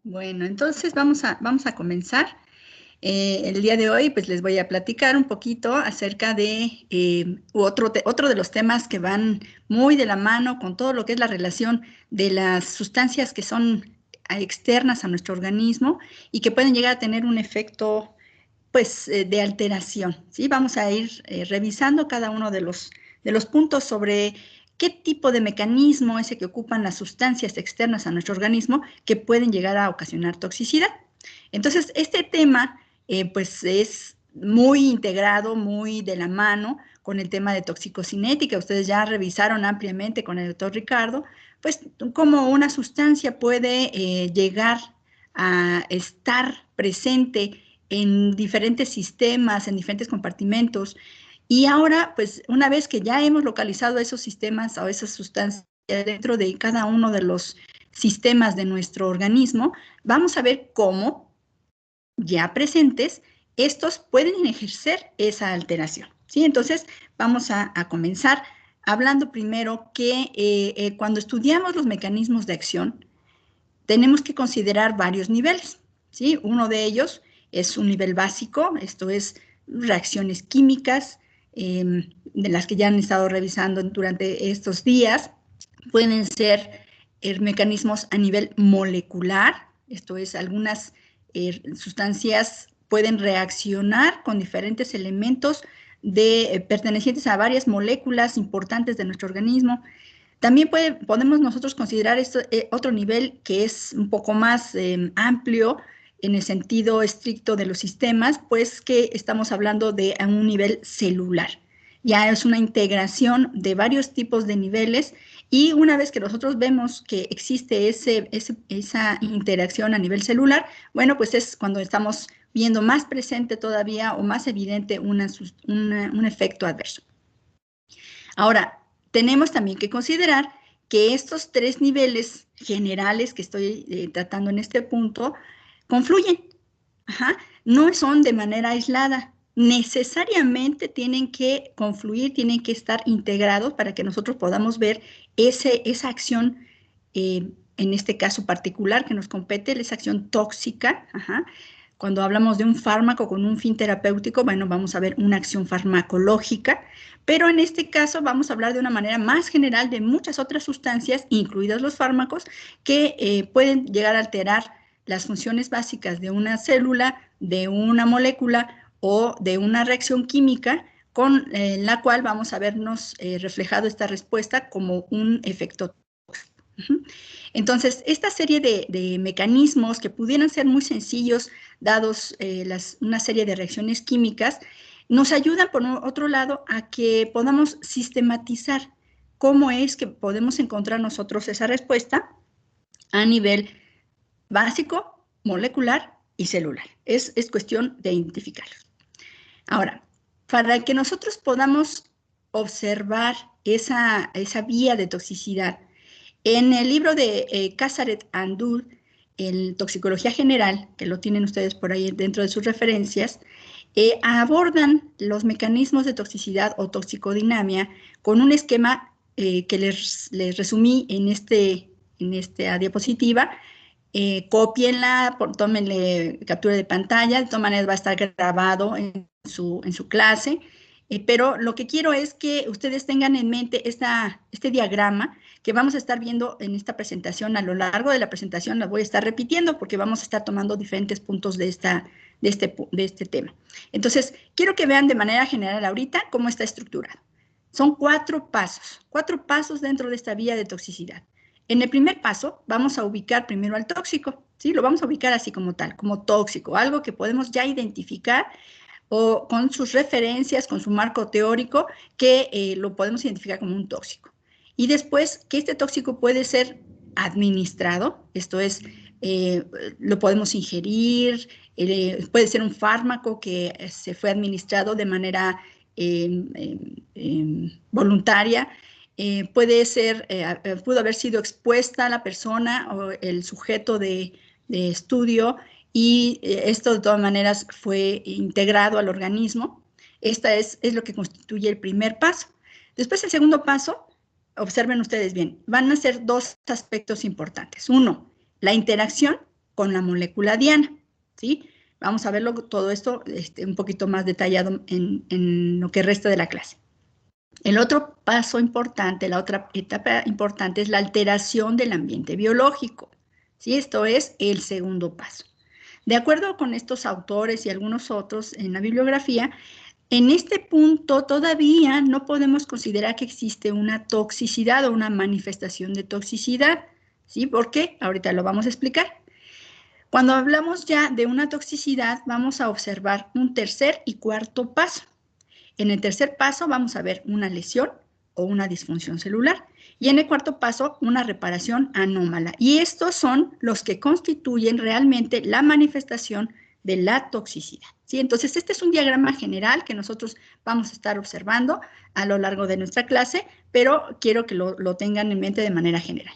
Bueno, entonces vamos a comenzar. El día de hoy, pues les voy a platicar un poquito acerca de otro de los temas que van muy de la mano con todo lo que es la relación de las sustancias que son externas a nuestro organismo y que pueden llegar a tener un efecto, pues, de alteración, ¿sí? Vamos a ir revisando cada uno de los puntos sobre qué tipo de mecanismo es el que ocupan las sustancias externas a nuestro organismo que pueden llegar a ocasionar toxicidad. Entonces, este tema, pues, es muy integrado, muy de la mano con el tema de toxicocinética. Ustedes ya revisaron ampliamente con el doctor Ricardo, pues, cómo una sustancia puede llegar a estar presente en diferentes sistemas, en diferentes compartimentos. Y ahora, pues, una vez que ya hemos localizado esos sistemas o esas sustancias dentro de cada uno de los sistemas de nuestro organismo, vamos a ver cómo, ya presentes, estos pueden ejercer esa alteración, ¿sí? Entonces, vamos a comenzar hablando primero que cuando estudiamos los mecanismos de acción, tenemos que considerar varios niveles, ¿sí? Uno de ellos es un nivel básico, esto es reacciones químicas, de las que ya han estado revisando durante estos días. Pueden ser mecanismos a nivel molecular, esto es, algunas sustancias pueden reaccionar con diferentes elementos pertenecientes a varias moléculas importantes de nuestro organismo. También podemos nosotros considerar otro nivel que es un poco más amplio en el sentido estricto de los sistemas, pues que estamos hablando de un nivel celular. Ya es una integración de varios tipos de niveles y una vez que nosotros vemos que existe esa interacción a nivel celular, bueno, pues es cuando estamos viendo más presente todavía o más evidente un efecto adverso. Ahora, tenemos también que considerar que estos tres niveles generales que estoy tratando en este punto confluyen. Ajá. No son de manera aislada. Necesariamente tienen que confluir, tienen que estar integrados para que nosotros podamos ver esa acción, en este caso particular que nos compete, esa acción tóxica. Ajá. Cuando hablamos de un fármaco con un fin terapéutico, bueno, vamos a ver una acción farmacológica, pero en este caso vamos a hablar de una manera más general de muchas otras sustancias, incluidas los fármacos, que pueden llegar a alterar las funciones básicas de una célula, de una molécula o de una reacción química con la cual vamos a vernos reflejado esta respuesta como un efecto tóxico. Entonces, esta serie de mecanismos que pudieran ser muy sencillos, dados una serie de reacciones químicas, nos ayudan, por otro lado, a que podamos sistematizar cómo es que podemos encontrar nosotros esa respuesta a nivel básico, molecular y celular. Es cuestión de identificarlos. Ahora, para que nosotros podamos observar esa vía de toxicidad, en el libro de Casaret and Dull, en Toxicología General, que lo tienen ustedes por ahí dentro de sus referencias, abordan los mecanismos de toxicidad o toxicodinamia con un esquema que les resumí en esta diapositiva. Cópienla, tómenle captura de pantalla, de todas maneras va a estar grabado en su clase, pero lo que quiero es que ustedes tengan en mente este diagrama que vamos a estar viendo en esta presentación. A lo largo de la presentación la voy a estar repitiendo porque vamos a estar tomando diferentes puntos de este tema. Entonces, quiero que vean de manera general ahorita cómo está estructurado. Son cuatro pasos dentro de esta vía de toxicidad. En el primer paso vamos a ubicar primero al tóxico, ¿sí? Lo vamos a ubicar así como tal, como tóxico, algo que podemos ya identificar o con sus referencias, con su marco teórico, que lo podemos identificar como un tóxico. Y después, que este tóxico puede ser administrado, esto es, lo podemos ingerir, puede ser un fármaco que se fue administrado de manera voluntaria, puede ser, pudo haber sido expuesta a la persona o el sujeto de estudio y esto de todas maneras fue integrado al organismo. Esta es lo que constituye el primer paso. Después, el segundo paso, observen ustedes bien, van a ser dos aspectos importantes. Uno, la interacción con la molécula diana, ¿sí? Vamos a verlo todo esto un poquito más detallado en lo que resta de la clase. El otro paso importante, la otra etapa importante es la alteración del ambiente biológico, ¿sí? Esto es el segundo paso. De acuerdo con estos autores y algunos otros en la bibliografía, en este punto todavía no podemos considerar que existe una toxicidad o una manifestación de toxicidad, ¿sí? ¿Por qué? Ahorita lo vamos a explicar. Cuando hablamos ya de una toxicidad, vamos a observar un tercer y cuarto paso. En el tercer paso vamos a ver una lesión o una disfunción celular. Y en el cuarto paso, una reparación anómala. Y estos son los que constituyen realmente la manifestación de la toxicidad, ¿sí? Entonces, este es un diagrama general que nosotros vamos a estar observando a lo largo de nuestra clase, pero quiero que lo tengan en mente de manera general.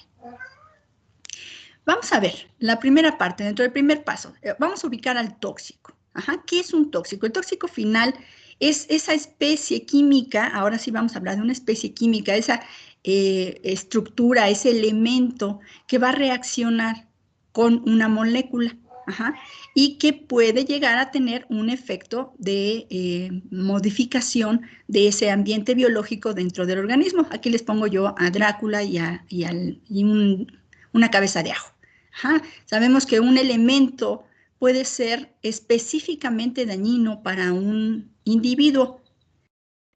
Vamos a ver la primera parte, dentro del primer paso, vamos a ubicar al tóxico. Ajá, ¿qué es un tóxico? El tóxico final es esa especie química, ahora sí vamos a hablar de una especie química, esa estructura, ese elemento que va a reaccionar con una molécula, ajá, y que puede llegar a tener un efecto de modificación de ese ambiente biológico dentro del organismo. Aquí les pongo yo a Drácula y una cabeza de ajo. Ajá. Sabemos que un elemento puede ser específicamente dañino para un individuo.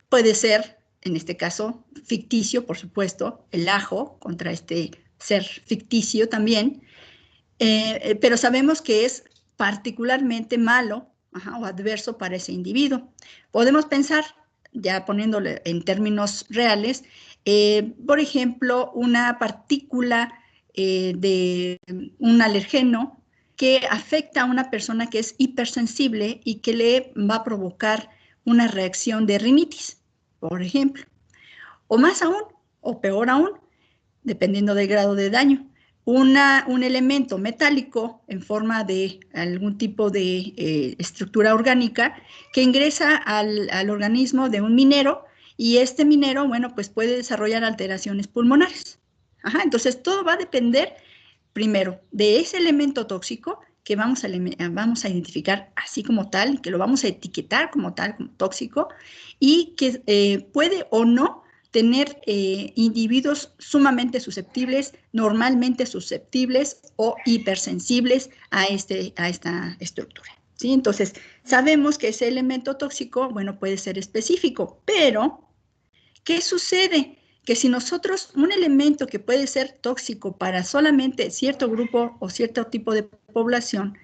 Puede ser, en este caso, ficticio, por supuesto, el ajo contra este ser ficticio también, pero sabemos que es particularmente malo, ajá, o adverso para ese individuo. Podemos pensar, ya poniéndole en términos reales, por ejemplo, una partícula de un alergeno que afecta a una persona que es hipersensible y que le va a provocar una reacción de rinitis, por ejemplo. O más aún, o peor aún, dependiendo del grado de daño, un elemento metálico en forma de algún tipo de estructura orgánica que ingresa al organismo de un minero y este minero, bueno, pues puede desarrollar alteraciones pulmonares. Ajá, entonces todo va a depender, primero, de ese elemento tóxico que vamos a identificar así como tal, que lo vamos a etiquetar como tal, como tóxico, y que puede o no tener individuos sumamente susceptibles, normalmente susceptibles o hipersensibles a esta estructura, ¿sí? Entonces, sabemos que ese elemento tóxico, bueno, puede ser específico, pero ¿qué sucede? Que si nosotros, un elemento que puede ser tóxico para solamente cierto grupo o cierto tipo de población,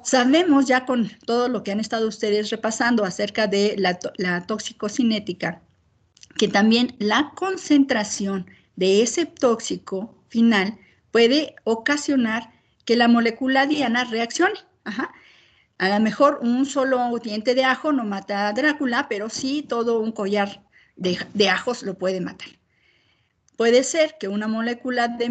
sabemos ya con todo lo que han estado ustedes repasando acerca de la toxicocinética, que también la concentración de ese tóxico final puede ocasionar que la molécula diana reaccione. Ajá. A lo mejor un solo diente de ajo no mata a Drácula, pero sí todo un collar de ajos lo puede matar. Puede ser que una molécula de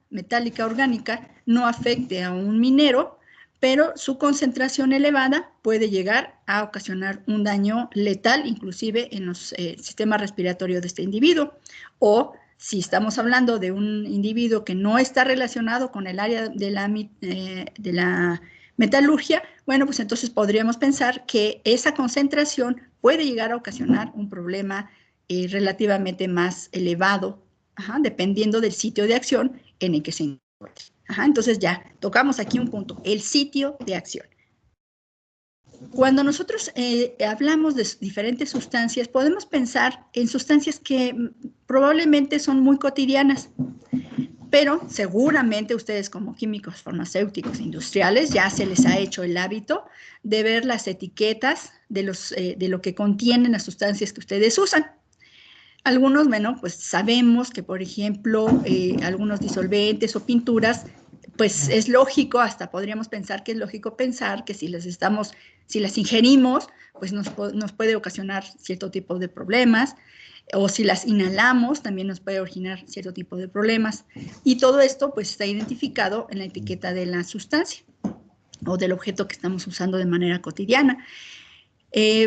metálica orgánica, no afecte a un minero, pero su concentración elevada puede llegar a ocasionar un daño letal, inclusive en los sistemas respiratorios de este individuo. O si estamos hablando de un individuo que no está relacionado con el área de la metalurgia, bueno, pues entonces podríamos pensar que esa concentración puede llegar a ocasionar un problema relativamente más elevado, ajá, dependiendo del sitio de acción en el que se encuentre. Ajá, entonces ya tocamos aquí un punto, el sitio de acción. Cuando nosotros hablamos de diferentes sustancias, podemos pensar en sustancias que probablemente son muy cotidianas, pero seguramente ustedes como químicos farmacéuticos industriales ya se les ha hecho el hábito de ver las etiquetas de lo que contienen las sustancias que ustedes usan. Algunos, bueno, pues sabemos que, por ejemplo, algunos disolventes o pinturas, pues es lógico, hasta podríamos pensar que es lógico pensar que si las ingerimos, pues nos puede ocasionar cierto tipo de problemas, o si las inhalamos, también nos puede originar cierto tipo de problemas. Y todo esto, pues, está identificado en la etiqueta de la sustancia o del objeto que estamos usando de manera cotidiana.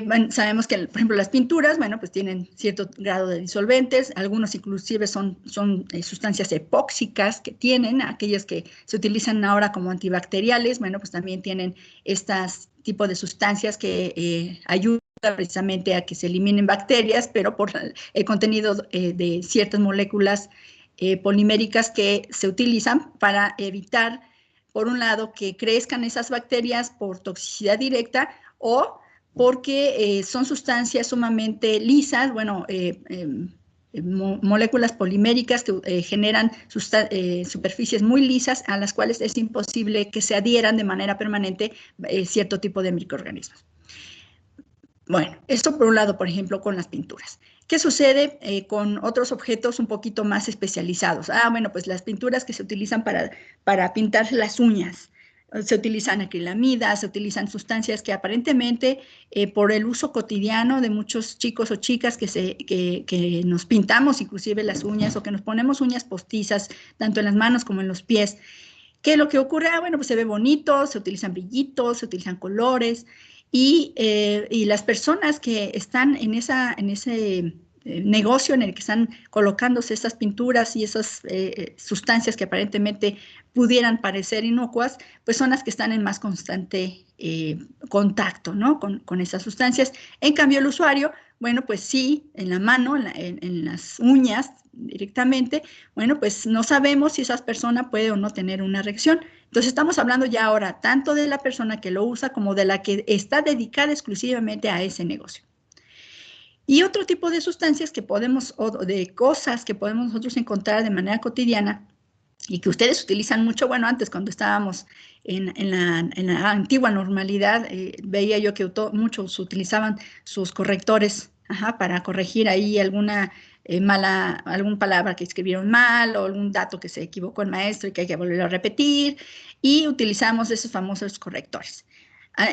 Bueno, sabemos que, por ejemplo, las pinturas, bueno, pues tienen cierto grado de disolventes, algunos inclusive son sustancias epóxicas que tienen, aquellas que se utilizan ahora como antibacteriales, bueno, pues también tienen estas tipos de sustancias que ayudan precisamente a que se eliminen bacterias, pero por el contenido de ciertas moléculas poliméricas que se utilizan para evitar, por un lado, que crezcan esas bacterias por toxicidad directa o porque son sustancias sumamente lisas, bueno, moléculas poliméricas que generan superficies muy lisas a las cuales es imposible que se adhieran de manera permanente cierto tipo de microorganismos. Bueno, esto por un lado, por ejemplo, con las pinturas. ¿Qué sucede con otros objetos un poquito más especializados? Bueno, pues las pinturas que se utilizan para pintar las uñas. Se utilizan acrilamidas, se utilizan sustancias que aparentemente por el uso cotidiano de muchos chicos o chicas que nos pintamos inclusive las uñas o que nos ponemos uñas postizas, tanto en las manos como en los pies. ¿Qué es lo que ocurre? Bueno, pues se ve bonito, se utilizan brillitos, se utilizan colores y las personas que están en ese negocio en el que están colocándose esas pinturas y esas sustancias que aparentemente pudieran parecer inocuas, pues son las que están en más constante contacto, ¿no? con esas sustancias. En cambio, el usuario, bueno, pues sí, en la mano, en las uñas directamente, bueno, pues no sabemos si esa persona puede o no tener una reacción. Entonces estamos hablando ya ahora tanto de la persona que lo usa como de la que está dedicada exclusivamente a ese negocio. Y otro tipo de sustancias que podemos, o de cosas que podemos nosotros encontrar de manera cotidiana y que ustedes utilizan mucho, bueno, antes cuando estábamos en la antigua normalidad, veía yo que muchos utilizaban sus correctores para corregir ahí alguna alguna palabra que escribieron mal o algún dato que se equivocó el maestro y que hay que volverlo a repetir, y utilizamos esos famosos correctores.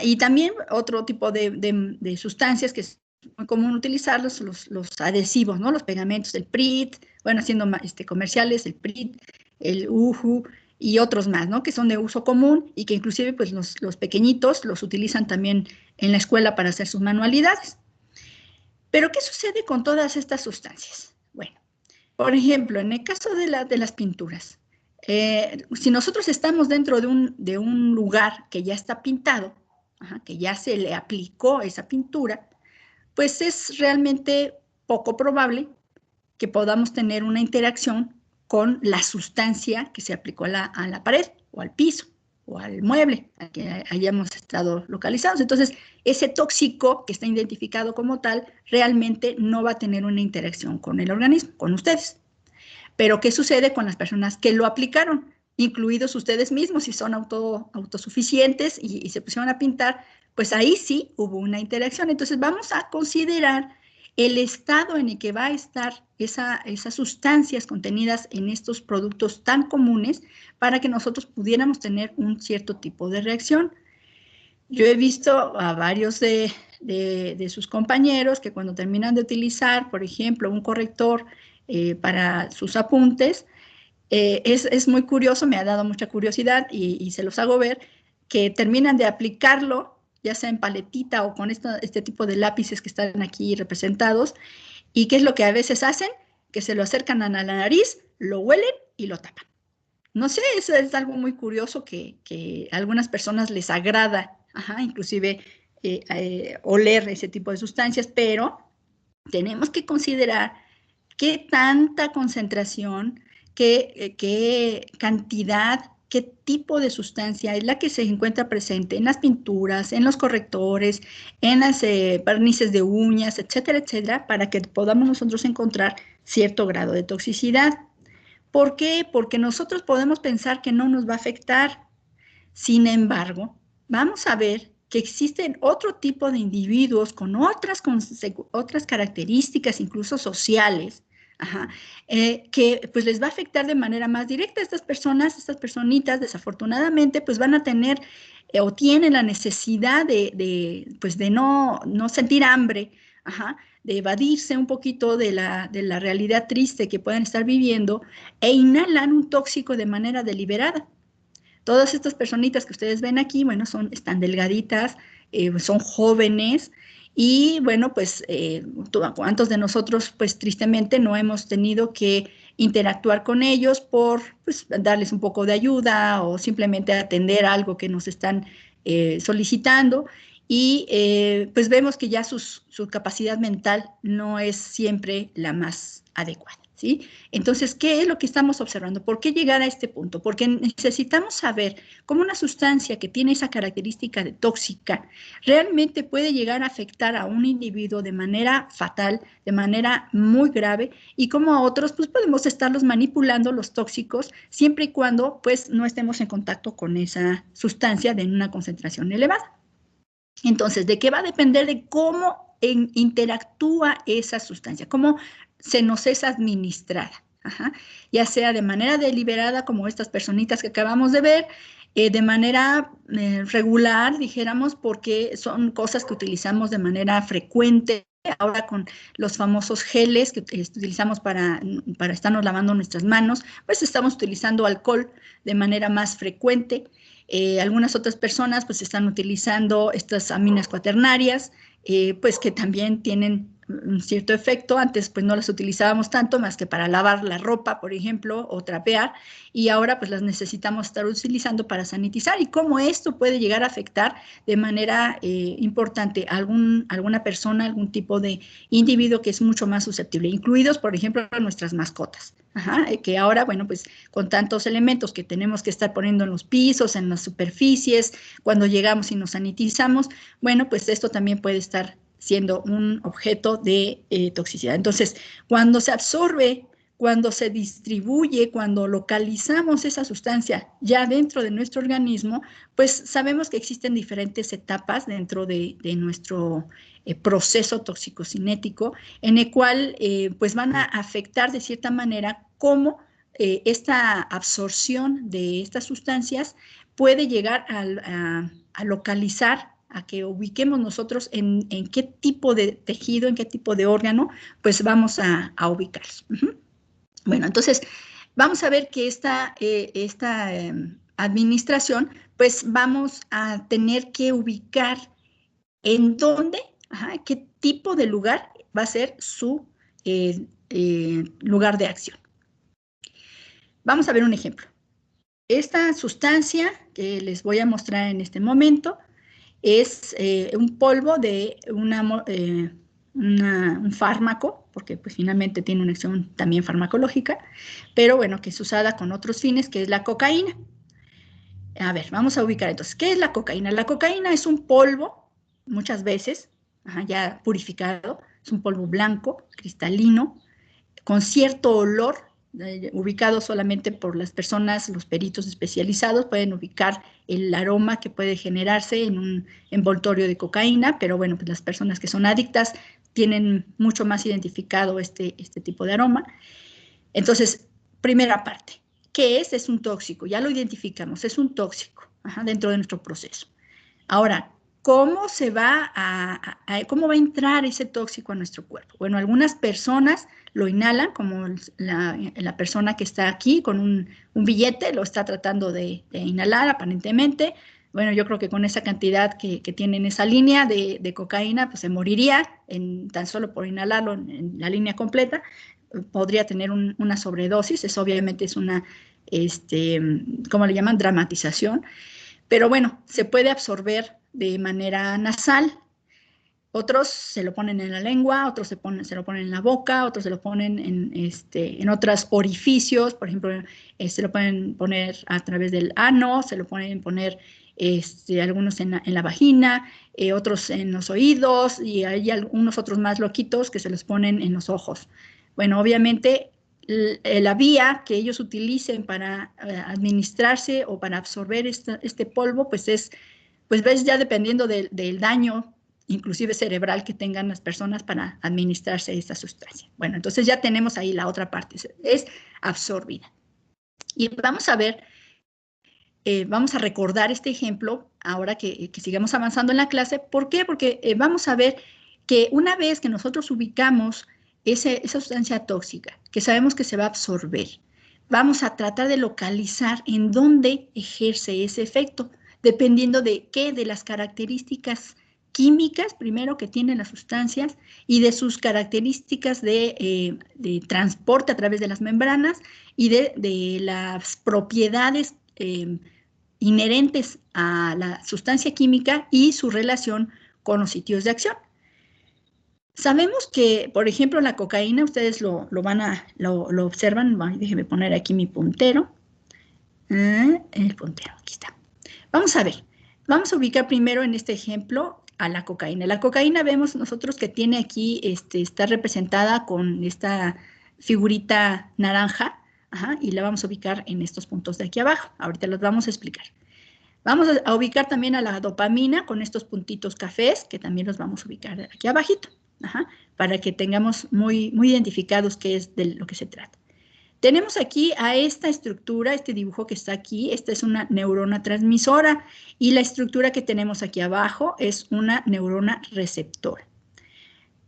Y también otro tipo de sustancias que es muy común utilizarlos, los adhesivos, ¿no? Los pegamentos, el PRIT, bueno, haciendo comerciales, el PRIT, el UJU y otros más, ¿no? Que son de uso común y que inclusive pues los pequeñitos los utilizan también en la escuela para hacer sus manualidades. Pero ¿qué sucede con todas estas sustancias? Bueno, por ejemplo, en el caso de las pinturas, si nosotros estamos dentro de un lugar que ya está pintado, que ya se le aplicó esa pintura, pues es realmente poco probable que podamos tener una interacción con la sustancia que se aplicó a la pared o al piso o al mueble al que hayamos estado localizados. Entonces, ese tóxico que está identificado como tal realmente no va a tener una interacción con el organismo, con ustedes. Pero, ¿qué sucede con las personas que lo aplicaron? Incluidos ustedes mismos, si son autosuficientes y se pusieron a pintar, pues ahí sí hubo una interacción. Entonces, vamos a considerar el estado en el que va a estar esas sustancias contenidas en estos productos tan comunes para que nosotros pudiéramos tener un cierto tipo de reacción. Yo he visto a varios de sus compañeros que cuando terminan de utilizar, por ejemplo, un corrector para sus apuntes, es muy curioso, me ha dado mucha curiosidad y se los hago ver, que terminan de aplicarlo, ya sea en paletita o con este tipo de lápices que están aquí representados, y qué es lo que a veces hacen, que se lo acercan a la nariz, lo huelen y lo tapan. No sé, eso es algo muy curioso que a algunas personas les agrada, inclusive oler ese tipo de sustancias, pero tenemos que considerar qué tanta concentración, qué cantidad, qué tipo de sustancia es la que se encuentra presente en las pinturas, en los correctores, en las barnices de uñas, etcétera, etcétera, para que podamos nosotros encontrar cierto grado de toxicidad. ¿Por qué? Porque nosotros podemos pensar que no nos va a afectar. Sin embargo, vamos a ver que existen otro tipo de individuos con otras características, incluso sociales, que pues les va a afectar de manera más directa. Estas personas, estas personitas, desafortunadamente, pues van a tener o tienen la necesidad pues de no sentir hambre, de evadirse un poquito de la realidad triste que pueden estar viviendo e inhalan un tóxico de manera deliberada. Todas estas personitas que ustedes ven aquí, bueno, están delgaditas, son jóvenes Y bueno, pues, ¿cuántos de nosotros, pues, tristemente no hemos tenido que interactuar con ellos por, pues, darles un poco de ayuda o simplemente atender algo que nos están solicitando? Y pues vemos que ya su capacidad mental no es siempre la más adecuada, ¿sí? Entonces, ¿qué es lo que estamos observando? ¿Por qué llegar a este punto? Porque necesitamos saber cómo una sustancia que tiene esa característica de tóxica realmente puede llegar a afectar a un individuo de manera fatal, de manera muy grave, y como a otros, pues podemos estarlos manipulando, los tóxicos, siempre y cuando pues no estemos en contacto con esa sustancia de una concentración elevada. Entonces, ¿de qué va a depender? De cómo interactúa esa sustancia, cómo se nos es administrada. Ajá. Ya sea de manera deliberada, como estas personitas que acabamos de ver, de manera regular, dijéramos, porque son cosas que utilizamos de manera frecuente. Ahora con los famosos geles que utilizamos para estarnos lavando nuestras manos, pues estamos utilizando alcohol de manera más frecuente. Algunas otras personas pues están utilizando estas aminas cuaternarias, pues que también tienen un cierto efecto. Antes pues no las utilizábamos tanto más que para lavar la ropa, por ejemplo, o trapear, y ahora pues las necesitamos estar utilizando para sanitizar, y cómo esto puede llegar a afectar de manera importante a alguna persona, algún tipo de individuo que es mucho más susceptible, incluidos, por ejemplo, nuestras mascotas. Ajá, que ahora, bueno, pues con tantos elementos que tenemos que estar poniendo en los pisos, en las superficies, cuando llegamos y nos sanitizamos, bueno, pues esto también puede estar siendo un objeto de toxicidad. Entonces, cuando se absorbe, cuando se distribuye, cuando localizamos esa sustancia ya dentro de nuestro organismo, pues sabemos que existen diferentes etapas dentro de nuestro proceso toxicocinético, en el cual pues van a afectar de cierta manera cómo esta absorción de estas sustancias puede llegar a localizar, a que ubiquemos nosotros en qué tipo de tejido, en qué tipo de órgano, pues vamos a ubicarlos. Bueno, entonces vamos a ver que esta administración, pues vamos a tener que ubicar en dónde, qué tipo de lugar va a ser su lugar de acción. Vamos a ver un ejemplo. Esta sustancia que les voy a mostrar en este momento es un polvo de un fármaco, porque pues finalmente tiene una acción también farmacológica, pero bueno, que es usada con otros fines, que es la cocaína. A ver, vamos a ubicar entonces, ¿qué es la cocaína? La cocaína es un polvo, muchas veces, ya purificado, es un polvo blanco, cristalino, con cierto olor, ubicado solamente por las personas, los peritos especializados, pueden ubicar el aroma que puede generarse en un envoltorio de cocaína, pero bueno, pues las personas que son adictas tienen mucho más identificado este tipo de aroma. Entonces, primera parte, ¿qué es? Es un tóxico, ya lo identificamos, es un tóxico dentro de nuestro proceso. Ahora, ¿cómo cómo va a entrar ese tóxico a nuestro cuerpo? Bueno, algunas personas lo inhalan, como la persona que está aquí con un billete, lo está tratando de inhalar aparentemente. Bueno, yo creo que con esa cantidad que tiene en esa línea de cocaína, pues se moriría tan solo por inhalarlo en la línea completa. Podría tener una sobredosis, obviamente es una, ¿cómo le llaman? Dramatización. Pero bueno, se puede absorber de manera nasal. Otros se lo ponen en la lengua, otros se lo ponen en la boca, otros se lo ponen en otros orificios. Por ejemplo, se lo pueden poner a través del ano, se lo pueden poner algunos en la vagina, otros en los oídos, y hay algunos otros más loquitos que se los ponen en los ojos. Bueno, obviamente la vía que ellos utilicen para administrarse o para absorber este polvo, pues ves ya dependiendo del daño, inclusive cerebral, que tengan las personas para administrarse esta sustancia. Bueno, entonces ya tenemos ahí la otra parte, es absorbida. Y vamos a ver, vamos a recordar este ejemplo ahora que sigamos avanzando en la clase. ¿Por qué? Porque vamos a ver que una vez que nosotros ubicamos esa sustancia tóxica, que sabemos que se va a absorber, vamos a tratar de localizar en dónde ejerce ese efecto, dependiendo de qué, de las características químicas, primero, que tienen las sustancias y de sus características de transporte a través de las membranas y de las propiedades inherentes a la sustancia química y su relación con los sitios de acción. Sabemos que, por ejemplo, la cocaína, ustedes lo observan, déjenme poner aquí mi puntero, el puntero, aquí está. Vamos a ver, vamos a ubicar primero en este ejemplo a la cocaína. La cocaína vemos nosotros que tiene aquí, está representada con esta figurita naranja, y la vamos a ubicar en estos puntos de aquí abajo. Ahorita los vamos a explicar. Vamos a ubicar también a la dopamina con estos puntitos cafés, que también los vamos a ubicar aquí abajito, para que tengamos muy identificados qué es de lo que se trata. Tenemos aquí a esta estructura, este dibujo que está aquí, esta es una neurona transmisora y la estructura que tenemos aquí abajo es una neurona receptora.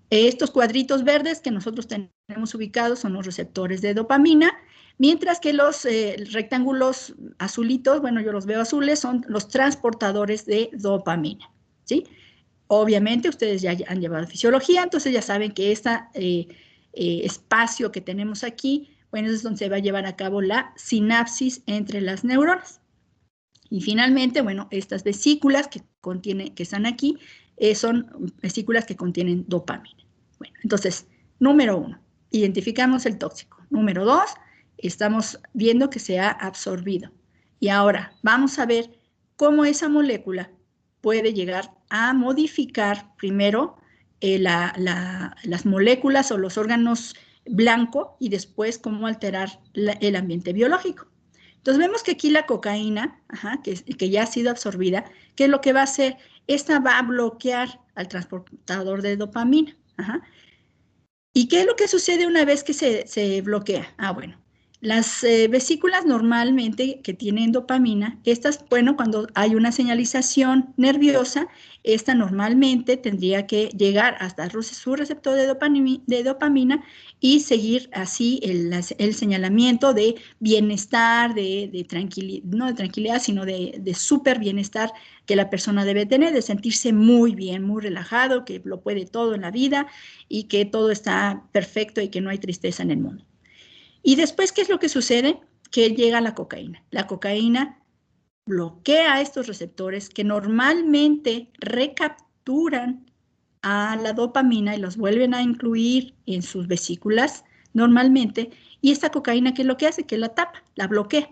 Estos cuadritos verdes que nosotros tenemos ubicados son los receptores de dopamina, mientras que los rectángulos azulitos, bueno, yo los veo azules, son los transportadores de dopamina, ¿sí? Obviamente ustedes ya han llevado fisiología, entonces ya saben que este espacio que tenemos aquí, bueno, es donde se va a llevar a cabo la sinapsis entre las neuronas. Y finalmente, bueno, estas vesículas que están aquí, son vesículas que contienen dopamina. Bueno, entonces, número 1, identificamos el tóxico. Número 2, estamos viendo que se ha absorbido. Y ahora vamos a ver cómo esa molécula puede llegar a modificar primero las moléculas o los órganos blanco y después cómo alterar el ambiente biológico. Entonces vemos que aquí la cocaína, que ya ha sido absorbida, ¿qué es lo que va a hacer? Esta va a bloquear al transportador de dopamina. ¿Y qué es lo que sucede una vez que se bloquea? Bueno, las vesículas normalmente que tienen dopamina, estas, bueno, cuando hay una señalización nerviosa, esta normalmente tendría que llegar hasta su receptor de dopamina y seguir así el señalamiento de bienestar, de tranquilidad, no de tranquilidad, sino de súper bienestar que la persona debe tener, de sentirse muy bien, muy relajado, que lo puede todo en la vida y que todo está perfecto y que no hay tristeza en el mundo. Y después, ¿qué es lo que sucede? Que llega la cocaína. La cocaína bloquea estos receptores que normalmente recapturan a la dopamina y los vuelven a incluir en sus vesículas normalmente. Y esta cocaína, ¿qué es lo que hace? Que la tapa, la bloquea.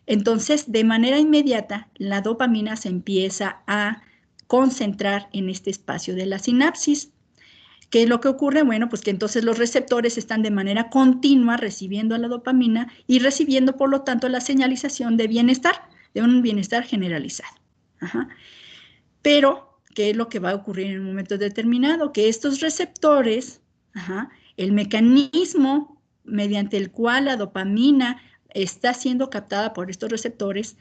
Entonces, de manera inmediata, la dopamina se empieza a concentrar en este espacio de la sinapsis. ¿Qué es lo que ocurre? Bueno, pues que entonces los receptores están de manera continua recibiendo a la dopamina y recibiendo, por lo tanto, la señalización de bienestar, de un bienestar generalizado. Pero, ¿qué es lo que va a ocurrir en un momento determinado? Que estos receptores, el mecanismo mediante el cual la dopamina está siendo captada por estos receptores,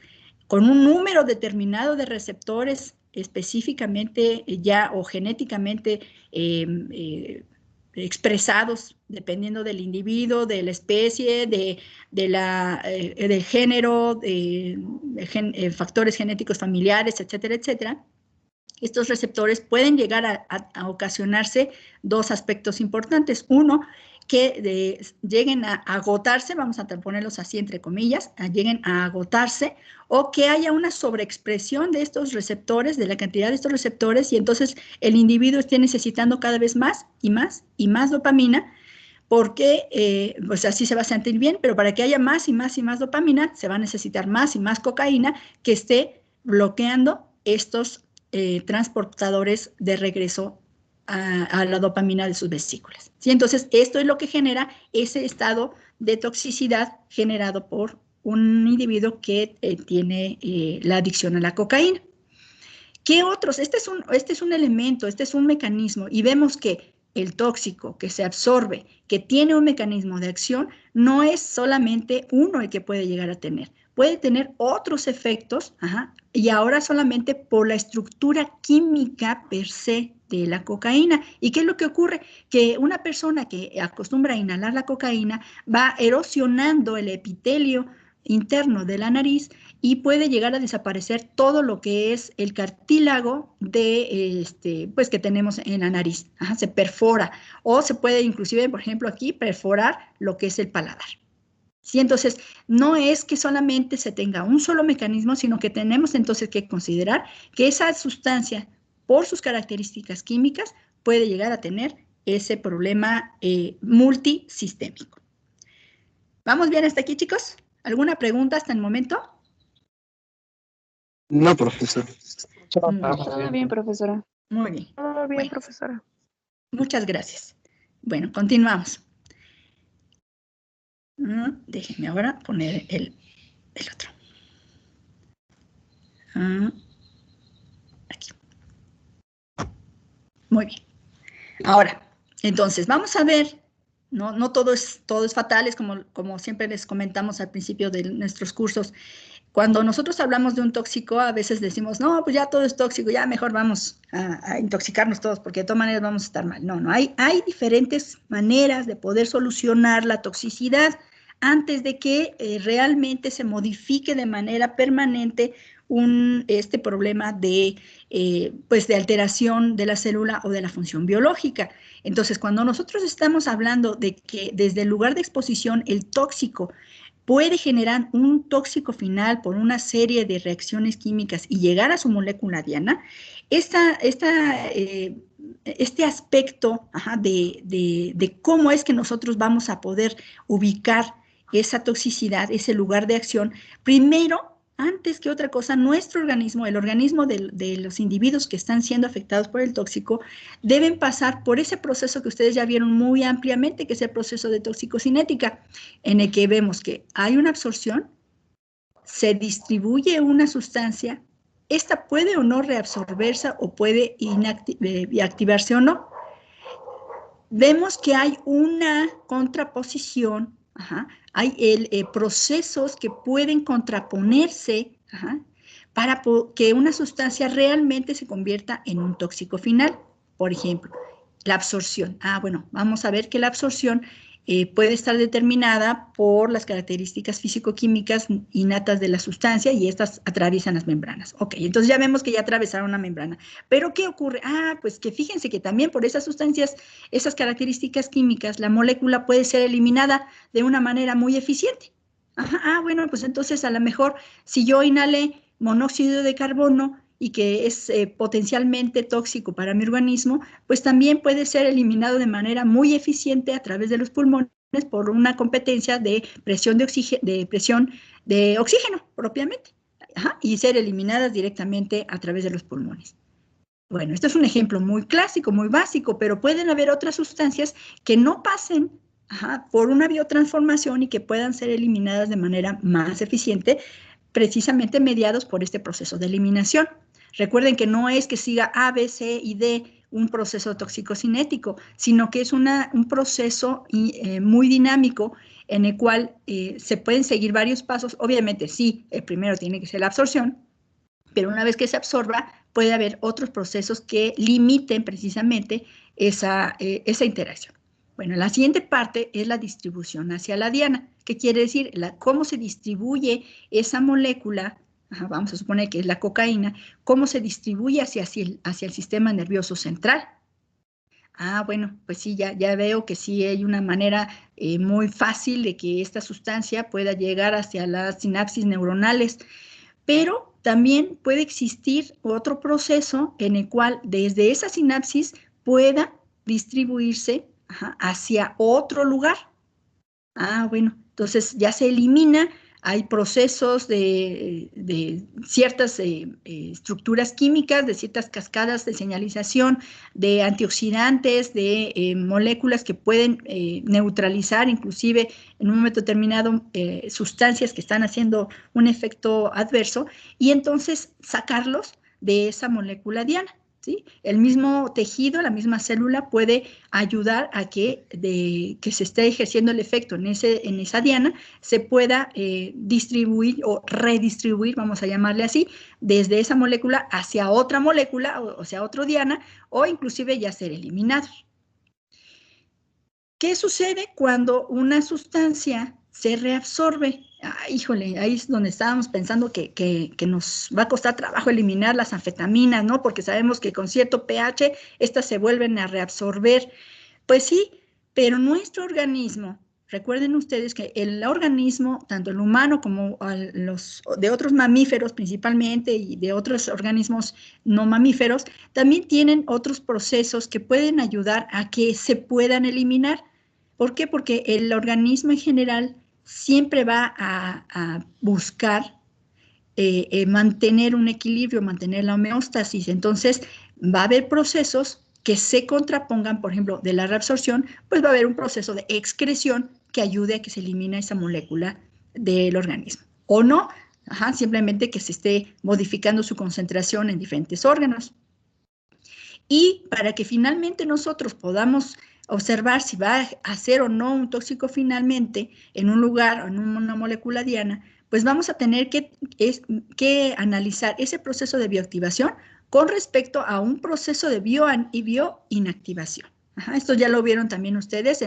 con un número determinado de receptores específicamente ya o genéticamente expresados, dependiendo del individuo, de la especie, del género, factores genéticos familiares, etcétera, etcétera. Estos receptores pueden llegar a ocasionarse dos aspectos importantes. Uno, que lleguen a agotarse, vamos a ponerlos así entre comillas, lleguen a agotarse, o que haya una sobreexpresión de estos receptores, de la cantidad de estos receptores, y entonces el individuo esté necesitando cada vez más y más y más dopamina, porque pues así se va a sentir bien, pero para que haya más y más y más dopamina, se va a necesitar más y más cocaína que esté bloqueando estos transportadores de regreso a la dopamina de sus vesículas. ¿Sí? Entonces, esto es lo que genera ese estado de toxicidad generado por un individuo que tiene la adicción a la cocaína. ¿Qué otros? Este es un elemento, este es un mecanismo, y vemos que el tóxico que se absorbe, que tiene un mecanismo de acción, no es solamente uno el que puede llegar a tener. Puede tener otros efectos, y ahora solamente por la estructura química per se de la cocaína. ¿Y qué es lo que ocurre? Que una persona que acostumbra a inhalar la cocaína va erosionando el epitelio interno de la nariz y puede llegar a desaparecer todo lo que es el cartílago de, pues, que tenemos en la nariz. Ajá, se perfora o se puede inclusive, por ejemplo, aquí perforar lo que es el paladar. ¿Sí? Entonces, no es que solamente se tenga un solo mecanismo, sino que tenemos entonces que considerar que esa sustancia, por sus características químicas, puede llegar a tener ese problema multisistémico. ¿Vamos bien hasta aquí, chicos? ¿Alguna pregunta hasta el momento? No, profesor. Todo bien, profesora. Muy bien. Todo bien, Bueno, profesora. muchas gracias. Bueno, continuamos. Déjenme ahora poner el otro. Aquí. Muy bien. Ahora, entonces, vamos a ver, no todo es fatal, es como siempre les comentamos al principio de nuestros cursos. Cuando nosotros hablamos de un tóxico, a veces decimos, no, pues ya todo es tóxico, ya mejor vamos a intoxicarnos todos, porque de todas maneras vamos a estar mal. No, hay diferentes maneras de poder solucionar la toxicidad antes de que realmente se modifique de manera permanente este problema de, pues de alteración de la célula o de la función biológica. Entonces, cuando nosotros estamos hablando de que desde el lugar de exposición el tóxico puede generar un tóxico final por una serie de reacciones químicas y llegar a su molécula diana, este aspecto de cómo es que nosotros vamos a poder ubicar esa toxicidad, ese lugar de acción, primero, antes que otra cosa, nuestro organismo, el organismo de los individuos que están siendo afectados por el tóxico, deben pasar por ese proceso que ustedes ya vieron muy ampliamente, que es el proceso de toxicocinética, en el que vemos que hay una absorción, se distribuye una sustancia, esta puede o no reabsorberse o puede activarse o no. Vemos que hay una contraposición, hay procesos que pueden contraponerse para que una sustancia realmente se convierta en un tóxico final. Por ejemplo, la absorción. Bueno, vamos a ver que la absorción puede estar determinada por las características físico-químicas innatas de la sustancia y estas atraviesan las membranas. Ok, entonces ya vemos que ya atravesaron una membrana. ¿Pero qué ocurre? Pues que fíjense que también por esas sustancias, esas características químicas, la molécula puede ser eliminada de una manera muy eficiente. Bueno, pues entonces a lo mejor si yo inhalé monóxido de carbono y que es potencialmente tóxico para mi organismo, pues también puede ser eliminado de manera muy eficiente a través de los pulmones por una competencia de presión de oxígeno propiamente, y ser eliminadas directamente a través de los pulmones. Bueno, esto es un ejemplo muy clásico, muy básico, pero pueden haber otras sustancias que no pasen por una biotransformación y que puedan ser eliminadas de manera más eficiente, precisamente mediados por este proceso de eliminación. Recuerden que no es que siga A, B, C y D un proceso toxicocinético, sino que es un proceso muy dinámico en el cual se pueden seguir varios pasos. Obviamente, sí, el primero tiene que ser la absorción, pero una vez que se absorba, puede haber otros procesos que limiten precisamente esa interacción. Bueno, la siguiente parte es la distribución hacia la diana. ¿Qué quiere decir? Cómo se distribuye esa molécula, vamos a suponer que es la cocaína, cómo se distribuye hacia el sistema nervioso central. Bueno, pues sí, ya veo que sí hay una manera muy fácil de que esta sustancia pueda llegar hacia las sinapsis neuronales, pero también puede existir otro proceso en el cual desde esa sinapsis pueda distribuirse hacia otro lugar. Bueno, entonces ya se elimina, hay procesos de ciertas estructuras químicas, de ciertas cascadas de señalización, de antioxidantes, de moléculas que pueden neutralizar inclusive en un momento determinado sustancias que están haciendo un efecto adverso y entonces sacarlos de esa molécula diana. ¿Sí? El mismo tejido, la misma célula puede ayudar a que se esté ejerciendo el efecto en esa diana, se pueda distribuir o redistribuir, vamos a llamarle así, desde esa molécula hacia otra molécula, o sea, otro diana, o inclusive ya ser eliminados. ¿Qué sucede cuando una sustancia se reabsorbe? híjole, ahí es donde estábamos pensando que nos va a costar trabajo eliminar las anfetaminas, ¿no? Porque sabemos que con cierto pH estas se vuelven a reabsorber. Pues sí, pero nuestro organismo, recuerden ustedes que el organismo, tanto el humano como los de otros mamíferos principalmente y de otros organismos no mamíferos, también tienen otros procesos que pueden ayudar a que se puedan eliminar. ¿Por qué? Porque el organismo en general siempre va a buscar mantener un equilibrio, mantener la homeostasis. Entonces, va a haber procesos que se contrapongan, por ejemplo, de la reabsorción, pues va a haber un proceso de excreción que ayude a que se elimine esa molécula del organismo. O no, simplemente que se esté modificando su concentración en diferentes órganos. Y para que finalmente nosotros podamos observar si va a ser o no un tóxico finalmente en un lugar o en una molécula diana, pues vamos a tener que analizar ese proceso de bioactivación con respecto a un proceso de bioinactivación. Esto ya lo vieron también ustedes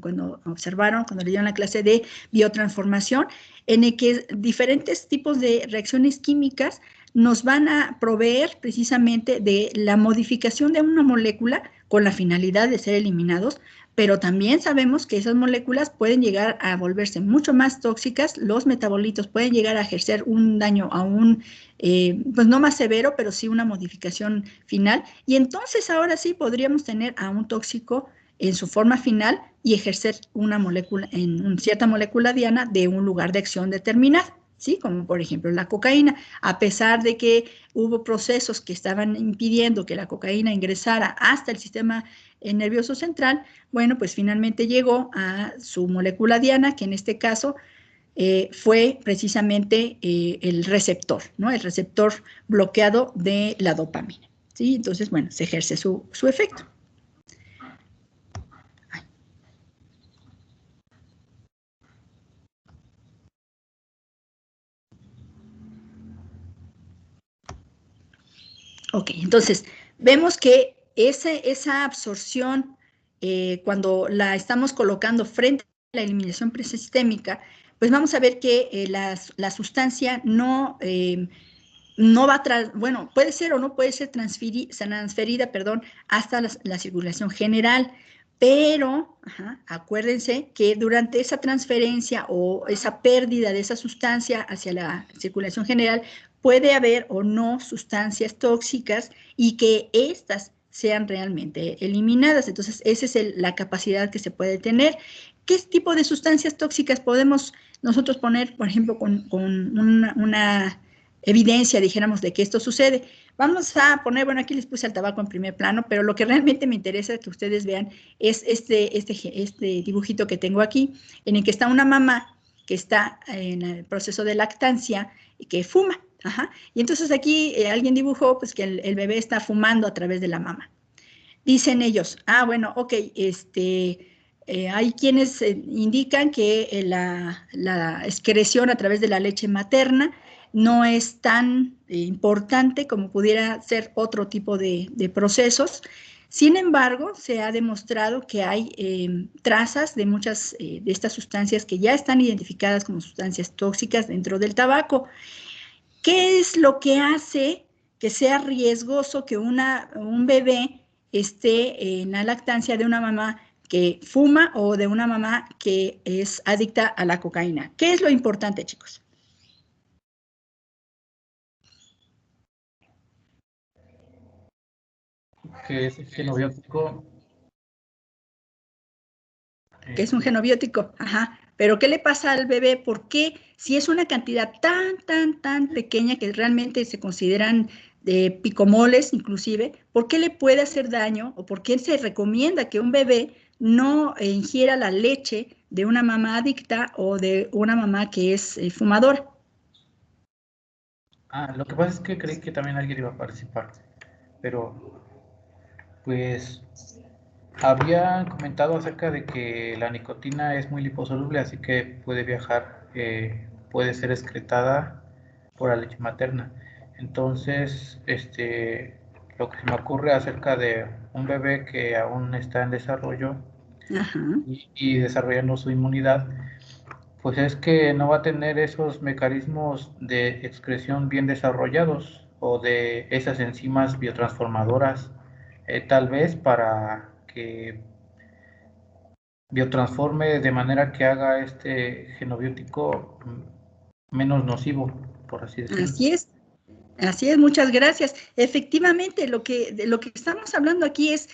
cuando observaron, cuando leyeron la clase de biotransformación, en el que diferentes tipos de reacciones químicas nos van a proveer precisamente de la modificación de una molécula con la finalidad de ser eliminados, pero también sabemos que esas moléculas pueden llegar a volverse mucho más tóxicas, los metabolitos pueden llegar a ejercer un daño aún, pues no más severo, pero sí una modificación final, y entonces ahora sí podríamos tener a un tóxico en su forma final y ejercer una molécula, en cierta molécula diana de un lugar de acción determinado. ¿Sí? Como por ejemplo la cocaína, a pesar de que hubo procesos que estaban impidiendo que la cocaína ingresara hasta el sistema nervioso central, bueno, pues finalmente llegó a su molécula diana, que en este caso fue precisamente el receptor, ¿no? El receptor bloqueado de la dopamina, ¿sí? Entonces, bueno, se ejerce su efecto. Ok, entonces vemos que esa absorción, cuando la estamos colocando frente a la eliminación presistémica, pues vamos a ver que la sustancia no va a, bueno, puede ser o no puede ser transferida, perdón, hasta la circulación general, pero acuérdense que durante esa transferencia o esa pérdida de esa sustancia hacia la circulación general, puede haber o no sustancias tóxicas y que éstas sean realmente eliminadas. Entonces, esa es la capacidad que se puede tener. ¿Qué tipo de sustancias tóxicas podemos nosotros poner, por ejemplo, con una evidencia, dijéramos, de que esto sucede? Vamos a poner, bueno, aquí les puse el tabaco en primer plano, pero lo que realmente me interesa que ustedes vean es este dibujito que tengo aquí, en el que está una mamá que está en el proceso de lactancia y que fuma. Y entonces aquí alguien dibujó pues que el bebé está fumando a través de la mama. Dicen ellos, bueno, ok, hay quienes indican que la excreción a través de la leche materna no es tan importante como pudiera ser otro tipo de procesos. Sin embargo, se ha demostrado que hay trazas de muchas de estas sustancias que ya están identificadas como sustancias tóxicas dentro del tabaco. ¿Qué es lo que hace que sea riesgoso que un bebé esté en la lactancia de una mamá que fuma o de una mamá que es adicta a la cocaína? ¿Qué es lo importante, chicos? Que es el genobiótico. Que es un genobiótico, Pero ¿qué le pasa al bebé? ¿Por qué? Si es una cantidad tan pequeña que realmente se consideran de picomoles inclusive, ¿por qué le puede hacer daño o por qué se recomienda que un bebé no ingiera la leche de una mamá adicta o de una mamá que es fumadora? Lo que pasa es que creí que también alguien iba a participar, pero pues había comentado acerca de que la nicotina es muy liposoluble, así que puede viajar, puede ser excretada por la leche materna. Entonces, lo que se me ocurre acerca de un bebé que aún está en desarrollo y desarrollando su inmunidad, Pues es que no va a tener esos mecanismos de excreción bien desarrollados o de esas enzimas biotransformadoras, tal vez para que biotransforme de manera que haga este genobiótico menos nocivo, por así decirlo. Así es, muchas gracias. Efectivamente, de lo que estamos hablando aquí es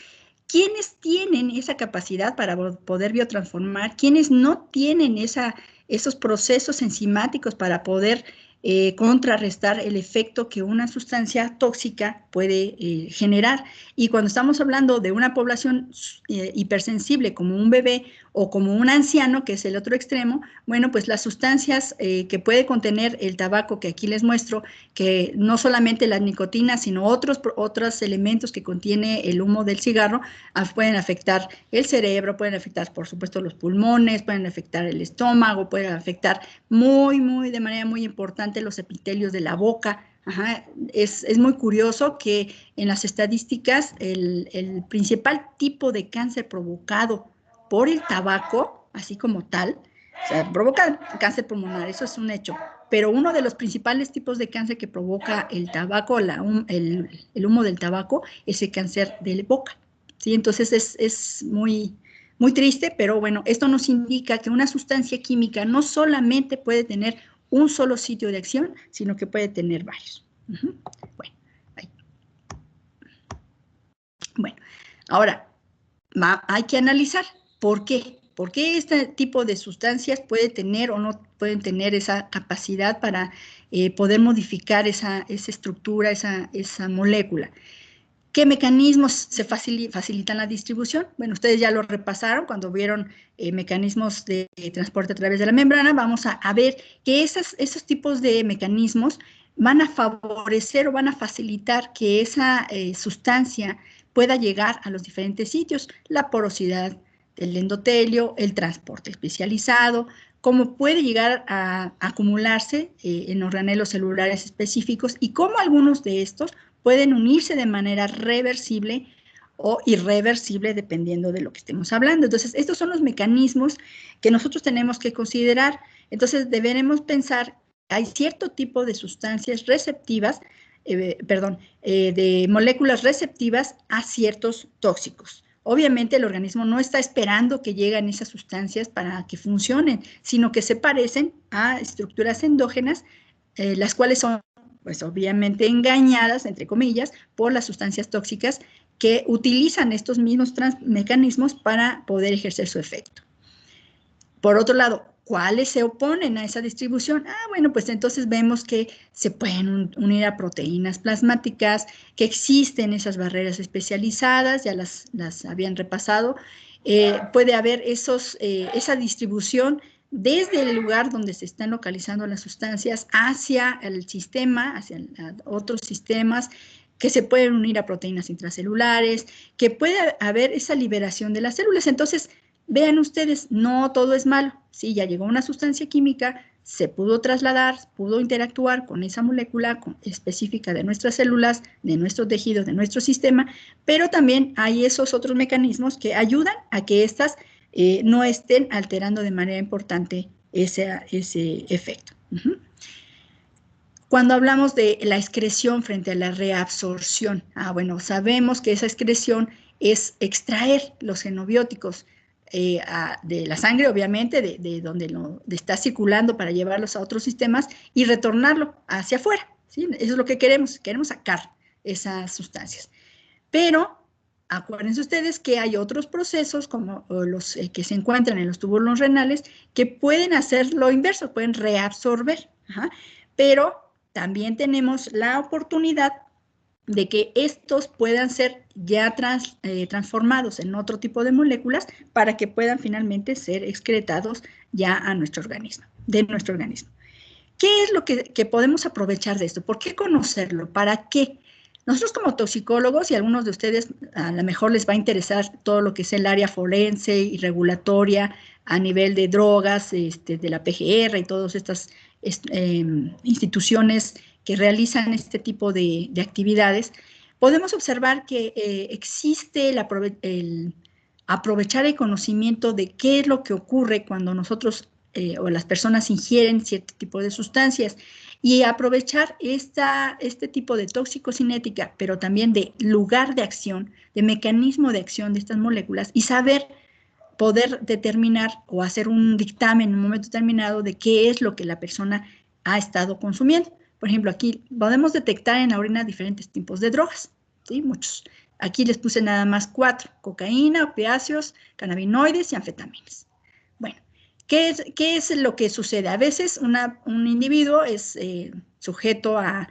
quiénes tienen esa capacidad para poder biotransformar, quiénes no tienen esos procesos enzimáticos para poder contrarrestar el efecto que una sustancia tóxica puede generar. Y cuando estamos hablando de una población hipersensible como un bebé o como un anciano, que es el otro extremo, bueno, pues las sustancias que puede contener el tabaco, que aquí les muestro, que no solamente la nicotina, sino otros elementos que contiene el humo del cigarro, pueden afectar el cerebro, pueden afectar, por supuesto, los pulmones, pueden afectar el estómago, pueden afectar de manera muy importante los epitelios de la boca. Ajá. Es muy curioso que en las estadísticas el principal tipo de cáncer provocado por el tabaco, así como tal, o sea, provoca cáncer pulmonar, eso es un hecho, pero uno de los principales tipos de cáncer que provoca el tabaco, el humo del tabaco, es el cáncer de boca. ¿Sí? Entonces es muy, muy triste, pero bueno, esto nos indica que una sustancia química no solamente puede tener un solo sitio de acción, sino que puede tener varios. Bueno, ahí. Bueno, ahora hay que analizar por qué. ¿Por qué este tipo de sustancias puede tener o no pueden tener esa capacidad para poder modificar esa estructura, esa molécula? ¿Qué mecanismos se facilitan la distribución? Bueno, ustedes ya lo repasaron cuando vieron mecanismos de transporte a través de la membrana. Vamos a ver que esos tipos de mecanismos van a favorecer o van a facilitar que esa sustancia pueda llegar a los diferentes sitios, la porosidad del endotelio, el transporte especializado, cómo puede llegar a acumularse en organelos celulares específicos y cómo algunos de estos pueden unirse de manera reversible o irreversible dependiendo de lo que estemos hablando. Entonces, estos son los mecanismos que nosotros tenemos que considerar. Entonces, deberemos pensar que hay cierto tipo de sustancias receptivas, de moléculas receptivas a ciertos tóxicos. Obviamente el organismo no está esperando que lleguen esas sustancias para que funcionen, sino que se parecen a estructuras endógenas, las cuales son pues obviamente engañadas, entre comillas, por las sustancias tóxicas que utilizan estos mismos mecanismos para poder ejercer su efecto. Por otro lado, ¿cuáles se oponen a esa distribución? Bueno, pues entonces vemos que se pueden unir a proteínas plasmáticas, que existen esas barreras especializadas, ya las habían repasado. Puede haber esa distribución desde el lugar donde se están localizando las sustancias hacia el sistema, hacia otros sistemas, que se pueden unir a proteínas intracelulares, que puede haber esa liberación de las células. Entonces, vean ustedes, no todo es malo. Sí, ya llegó una sustancia química, se pudo trasladar, pudo interactuar con esa molécula específica de nuestras células, de nuestro tejido, de nuestro sistema, pero también hay esos otros mecanismos que ayudan a que estas no estén alterando de manera importante ese efecto. Cuando hablamos de la excreción frente a la reabsorción, bueno, sabemos que esa excreción es extraer los genobióticos de la sangre, obviamente, de donde está circulando para llevarlos a otros sistemas y retornarlo hacia afuera, ¿sí? Eso es lo que queremos sacar esas sustancias. Pero acuérdense ustedes que hay otros procesos, como los que se encuentran en los túbulos renales, que pueden hacer lo inverso, pueden reabsorber, pero también tenemos la oportunidad de que estos puedan ser ya transformados en otro tipo de moléculas para que puedan finalmente ser excretados ya a nuestro organismo, de nuestro organismo. ¿Qué es lo que podemos aprovechar de esto? ¿Por qué conocerlo? ¿Para qué? Nosotros como toxicólogos, y a algunos de ustedes a lo mejor les va a interesar todo lo que es el área forense y regulatoria a nivel de drogas, de la PGR y todas estas instituciones que realizan este tipo de actividades, podemos observar que existe el aprovechar el conocimiento de qué es lo que ocurre cuando nosotros o las personas ingieren cierto tipo de sustancias, y aprovechar este tipo de toxicocinética, pero también de lugar de acción, de mecanismo de acción de estas moléculas, y saber poder determinar o hacer un dictamen en un momento determinado de qué es lo que la persona ha estado consumiendo. Por ejemplo, aquí podemos detectar en la orina diferentes tipos de drogas, ¿sí? Muchos. Aquí les puse nada más 4: cocaína, opiáceos, cannabinoides y anfetaminas. Bueno, ¿qué es lo que sucede? A veces un individuo es sujeto a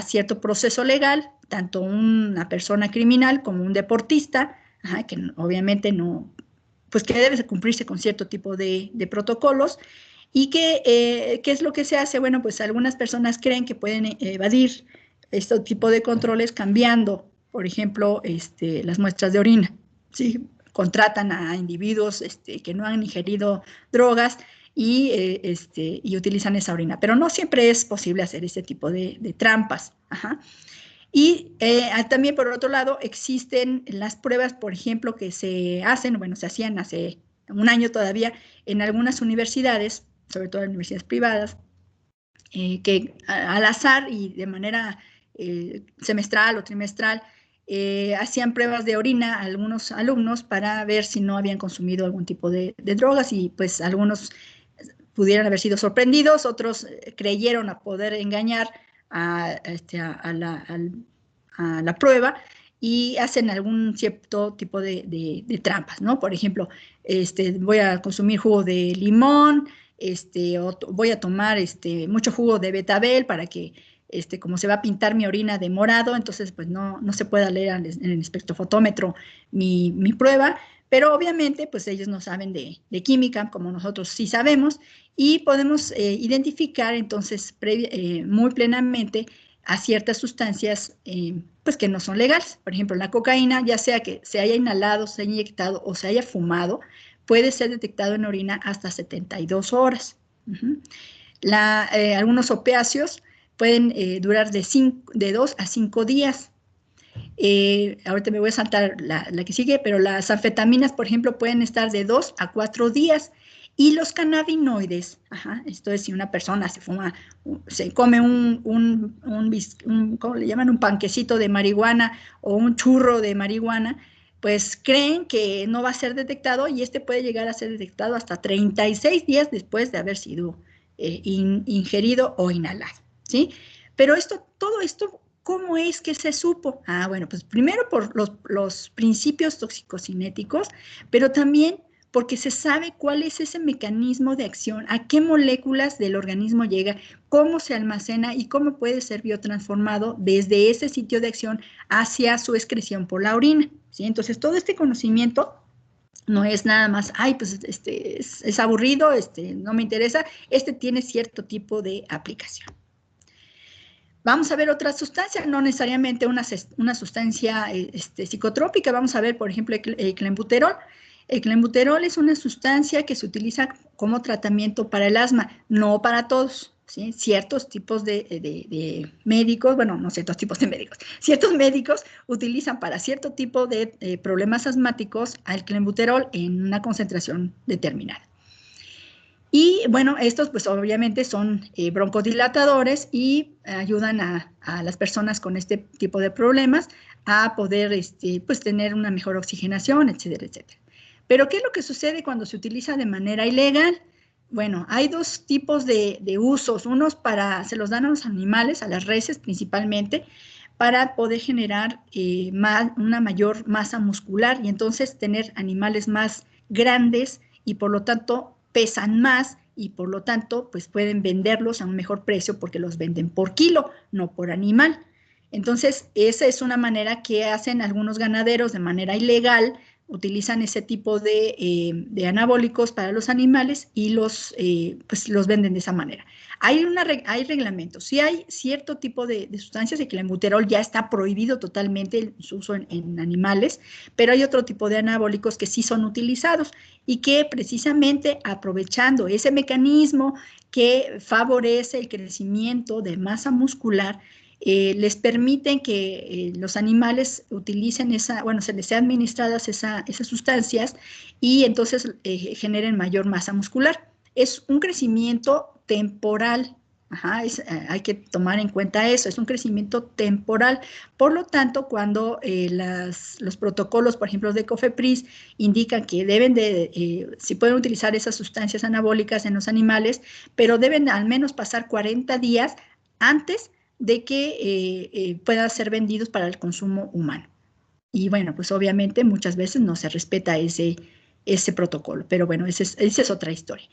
cierto proceso legal, tanto una persona criminal como un deportista, que obviamente no, pues que debe cumplirse con cierto tipo de protocolos. ¿Y qué es lo que se hace? Bueno, pues algunas personas creen que pueden evadir este tipo de controles cambiando, por ejemplo, las muestras de orina, ¿sí? Contratan a individuos que no han ingerido drogas y utilizan esa orina, pero no siempre es posible hacer este tipo de trampas. Ajá. Y también, por otro lado, existen las pruebas, por ejemplo, que se hacen, bueno, se hacían hace un año todavía en algunas universidades, sobre todo en universidades privadas, que al azar y de manera semestral o trimestral hacían pruebas de orina a algunos alumnos para ver si no habían consumido algún tipo de drogas, y pues algunos pudieran haber sido sorprendidos, otros creyeron a poder engañar a la prueba y hacen algún cierto tipo de trampas, ¿no? Por ejemplo, voy a consumir jugo de limón, voy a tomar mucho jugo de betabel para que, como se va a pintar mi orina de morado, entonces pues no se pueda leer en el espectrofotómetro mi prueba, pero obviamente pues ellos no saben de química como nosotros sí sabemos, y podemos identificar entonces muy plenamente a ciertas sustancias pues que no son legales. Por ejemplo, la cocaína, ya sea que se haya inhalado, se haya inyectado o se haya fumado, puede ser detectado en orina hasta 72 horas. Algunos opiáceos pueden durar de 2 a 5 días. Ahorita me voy a saltar la que sigue, pero las anfetaminas, por ejemplo, pueden estar de 2 a 4 días. Y los cannabinoides, esto es si una persona se come ¿cómo le llaman? Un panquecito de marihuana o un churro de marihuana, pues creen que no va a ser detectado, y puede llegar a ser detectado hasta 36 días después de haber sido ingerido o inhalado, ¿sí? Pero todo esto, ¿cómo es que se supo? Bueno, pues primero por los principios toxicocinéticos, pero también porque se sabe cuál es ese mecanismo de acción, a qué moléculas del organismo llega, cómo se almacena y cómo puede ser biotransformado desde ese sitio de acción hacia su excreción por la orina, ¿sí? Entonces, todo este conocimiento no es nada más, pues es aburrido, no me interesa, tiene cierto tipo de aplicación. Vamos a ver otra sustancia, no necesariamente una sustancia psicotrópica. Vamos a ver, por ejemplo, el clenbuterol. El clenbuterol es una sustancia que se utiliza como tratamiento para el asma, no para todos, ¿sí? Ciertos tipos de médicos, bueno, no ciertos tipos de médicos, ciertos médicos utilizan para cierto tipo de problemas asmáticos al clenbuterol en una concentración determinada. Y bueno, estos pues obviamente son broncodilatadores y ayudan a las personas con este tipo de problemas a poder pues tener una mejor oxigenación, etcétera, etcétera. Pero ¿qué es lo que sucede cuando se utiliza de manera ilegal? Bueno, hay dos tipos de usos. Unos se los dan a los animales, a las reses principalmente, para poder generar una mayor masa muscular y entonces tener animales más grandes y por lo tanto pesan más y por lo tanto pues pueden venderlos a un mejor precio porque los venden por kilo, no por animal. Entonces, esa es una manera que hacen algunos ganaderos de manera ilegal, utilizan ese tipo de anabólicos para los animales y pues los venden de esa manera. Hay reglamentos, sí hay cierto tipo de sustancias, el clenbuterol ya está prohibido totalmente su uso en animales, pero hay otro tipo de anabólicos que sí son utilizados y que precisamente aprovechando ese mecanismo que favorece el crecimiento de masa muscular, les permiten que los animales utilicen se les sean administradas esas sustancias y entonces generen mayor masa muscular. es un crecimiento temporal. Ajá, hay que tomar en cuenta eso, es un crecimiento temporal. Por lo tanto, cuando los protocolos, por ejemplo, de COFEPRIS, indican que deben si pueden utilizar esas sustancias anabólicas en los animales, pero deben al menos pasar 40 días antes de que puedan ser vendidos para el consumo humano. Y bueno, pues obviamente muchas veces no se respeta ese protocolo, pero bueno, esa es otra historia.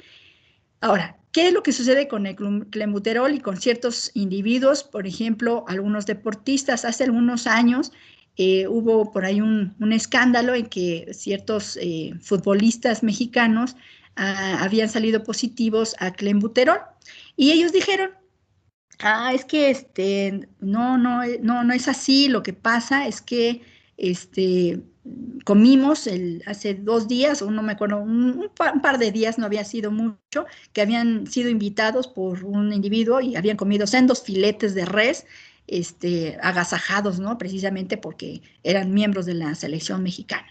Ahora, ¿qué es lo que sucede con el clenbuterol y con ciertos individuos? Por ejemplo, algunos deportistas. Hace algunos años hubo por ahí un escándalo en que ciertos futbolistas mexicanos habían salido positivos a clenbuterol y ellos dijeron, es que no es así, lo que pasa es que comimos hace 2 días, o no me acuerdo, un par de días, no había sido mucho, que habían sido invitados por un individuo y habían comido sendos filetes de res, agasajados, ¿no? Precisamente porque eran miembros de la selección mexicana.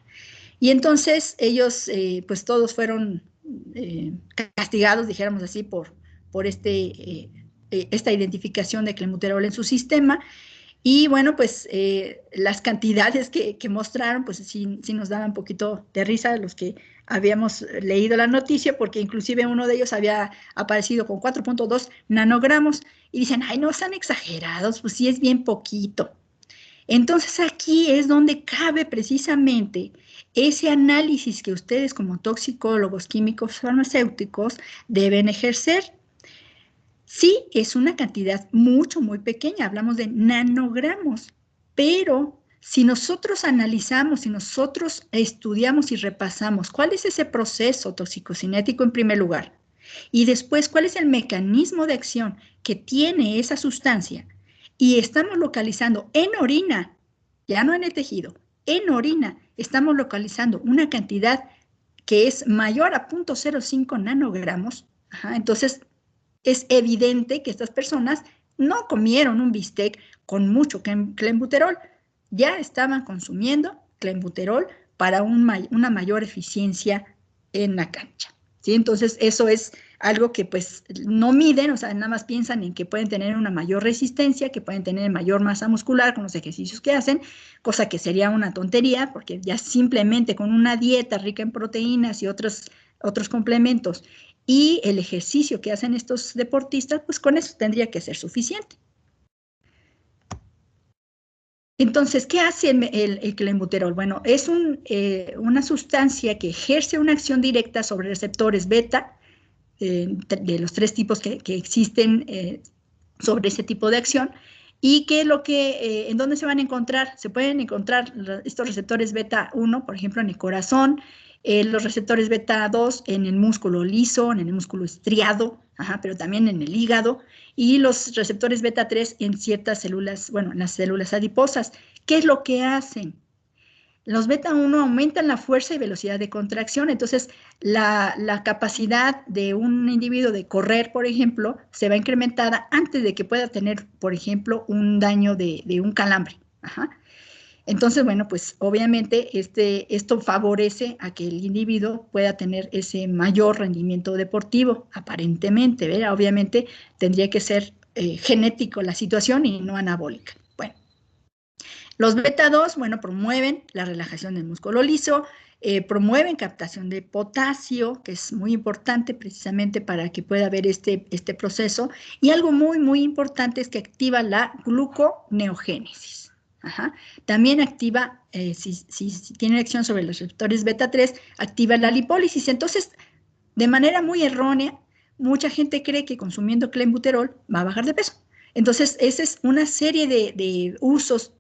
Y entonces ellos, pues todos fueron castigados, dijéramos así, por esta identificación de clenbuterol en su sistema. Y bueno, pues las cantidades que mostraron, pues sí nos daban un poquito de risa a los que habíamos leído la noticia, porque inclusive uno de ellos había aparecido con 4.2 nanogramos, y dicen, ay, no, están exagerados, pues sí es bien poquito. Entonces aquí es donde cabe precisamente ese análisis que ustedes como toxicólogos, químicos, farmacéuticos deben ejercer. Sí, es una cantidad muy pequeña, hablamos de nanogramos, pero si nosotros analizamos, si nosotros estudiamos y repasamos cuál es ese proceso toxicocinético en primer lugar, y después cuál es el mecanismo de acción que tiene esa sustancia, y estamos localizando en orina, ya no en el tejido, en orina, estamos localizando una cantidad que es mayor a 0.05 nanogramos, entonces es evidente que estas personas no comieron un bistec con mucho clenbuterol, ya estaban consumiendo clenbuterol para una mayor eficiencia en la cancha. ¿Sí? Entonces, eso es algo que pues no miden, o sea, nada más piensan en que pueden tener una mayor resistencia, que pueden tener mayor masa muscular con los ejercicios que hacen, cosa que sería una tontería, porque ya simplemente con una dieta rica en proteínas y otros complementos y el ejercicio que hacen estos deportistas, pues con eso tendría que ser suficiente. Entonces, ¿qué hace el clenbuterol? Bueno, es una sustancia que ejerce una acción directa sobre receptores beta, de los 3 tipos que existen sobre ese tipo de acción, y ¿en dónde se van a encontrar? Se pueden encontrar estos receptores beta 1, por ejemplo, en el corazón, los receptores beta 2 en el músculo liso, en el músculo estriado, pero también en el hígado, y los receptores beta 3 en ciertas células, bueno, en las células adiposas. ¿Qué es lo que hacen? Los beta 1 aumentan la fuerza y velocidad de contracción, entonces la capacidad de un individuo de correr, por ejemplo, se va incrementada antes de que pueda tener, por ejemplo, un daño de un calambre. Entonces, bueno, pues obviamente esto favorece a que el individuo pueda tener ese mayor rendimiento deportivo, aparentemente, ¿verdad? Obviamente tendría que ser genético la situación y no anabólica. Bueno, los beta 2, bueno, promueven la relajación del músculo liso, promueven captación de potasio, que es muy importante precisamente para que pueda haber este proceso, y algo muy importante es que activa la gluconeogénesis. También activa, si tiene acción sobre los receptores beta 3, activa la lipólisis. Entonces, de manera muy errónea, mucha gente cree que consumiendo clenbuterol va a bajar de peso. Entonces, esa es una serie de usos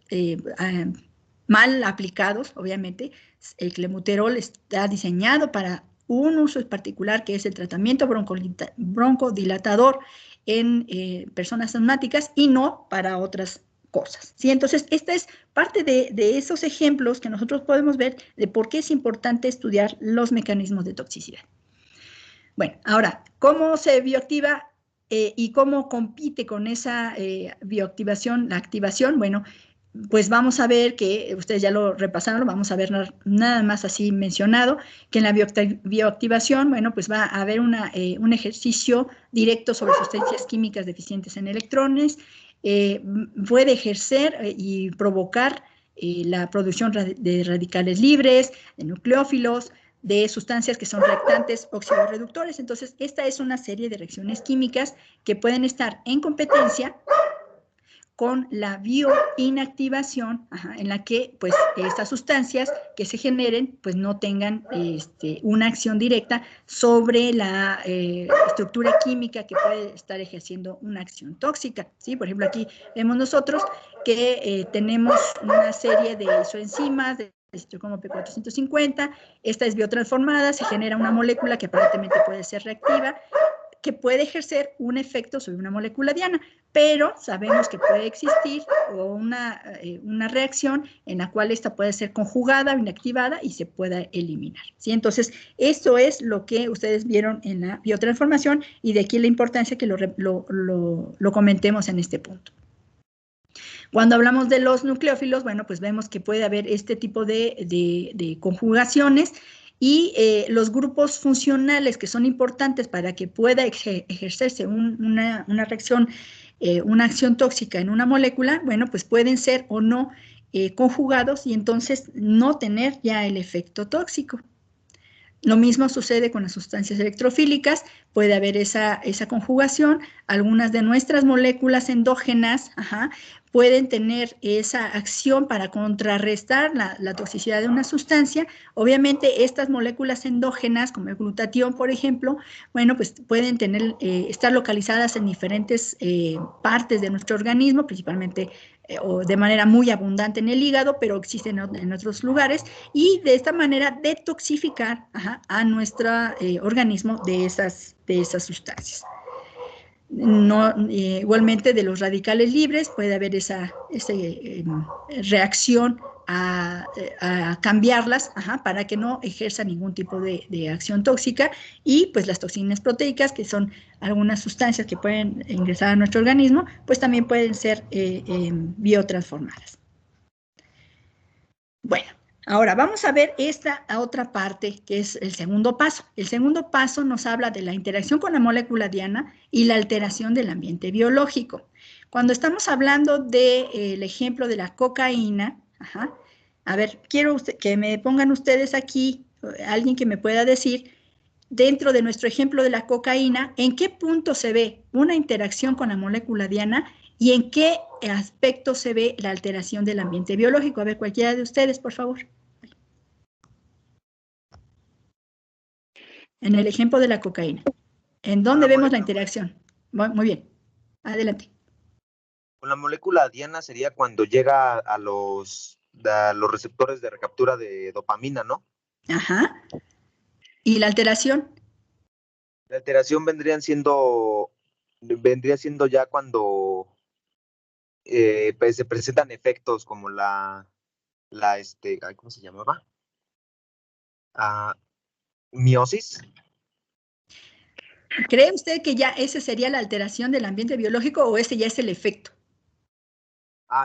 mal aplicados, obviamente. El clenbuterol está diseñado para un uso en particular, que es el tratamiento broncodilatador en personas asmáticas y no para otras cosas. ¿Sí? Entonces, esta es parte de esos ejemplos que nosotros podemos ver de por qué es importante estudiar los mecanismos de toxicidad. Bueno, ahora, ¿cómo se bioactiva y cómo compite con esa bioactivación, la activación? Bueno, pues vamos a ver que, ustedes ya lo repasaron, lo vamos a ver nada más así mencionado, que en la bioactivación, bueno, pues va a haber un ejercicio directo sobre sustancias químicas deficientes en electrones, puede ejercer y provocar la producción de radicales libres, de nucleófilos, de sustancias que son reactantes oxidorreductores. Entonces, esta es una serie de reacciones químicas que pueden estar en competencia con la bioinactivación, en la que pues estas sustancias que se generen pues no tengan una acción directa sobre la estructura química que puede estar ejerciendo una acción tóxica, ¿sí? Por ejemplo, aquí vemos nosotros que tenemos una serie de isoenzimas de como P450, esta es biotransformada, se genera una molécula que aparentemente puede ser reactiva, que puede ejercer un efecto sobre una molécula diana, pero sabemos que puede existir una reacción en la cual esta puede ser conjugada o inactivada y se pueda eliminar, ¿sí? Entonces, esto es lo que ustedes vieron en la biotransformación y de aquí la importancia que lo comentemos en este punto. Cuando hablamos de los nucleófilos, bueno, pues vemos que puede haber este tipo de conjugaciones y los grupos funcionales que son importantes para que pueda ejercerse una reacción, una acción tóxica en una molécula, bueno, pues pueden ser o no conjugados y entonces no tener ya el efecto tóxico. Lo mismo sucede con las sustancias electrofílicas, puede haber esa conjugación, algunas de nuestras moléculas endógenas pueden tener esa acción para contrarrestar la toxicidad de una sustancia. Obviamente estas moléculas endógenas, como el glutatión, por ejemplo, bueno, pues pueden estar localizadas en diferentes partes de nuestro organismo, principalmente o de manera muy abundante en el hígado, pero existen en otros lugares, y de esta manera detoxificar a nuestro organismo de esas sustancias. No, igualmente de los radicales libres puede haber esa reacción a cambiarlas para que no ejerza ningún tipo de acción tóxica, y pues las toxinas proteicas, que son algunas sustancias que pueden ingresar a nuestro organismo, pues también pueden ser biotransformadas. Bueno, ahora vamos a ver esta otra parte que es el segundo paso. El segundo paso nos habla de la interacción con la molécula diana y la alteración del ambiente biológico. Cuando estamos hablando del ejemplo de la cocaína, a ver, quiero que me pongan ustedes aquí, alguien que me pueda decir, dentro de nuestro ejemplo de la cocaína, ¿en qué punto se ve una interacción con la molécula diana y en qué aspecto se ve la alteración del ambiente biológico? A ver, cualquiera de ustedes, por favor. En el ejemplo de la cocaína. ¿En dónde vemos la interacción? Muy bien. Adelante. Con la molécula diana sería cuando llega a los receptores de recaptura de dopamina, ¿no? Ajá. ¿Y la alteración? La alteración vendría siendo ya cuando pues se presentan efectos como ¿cómo se llamaba? Miosis. ¿Cree usted que ya ese sería la alteración del ambiente biológico o ese ya es el efecto?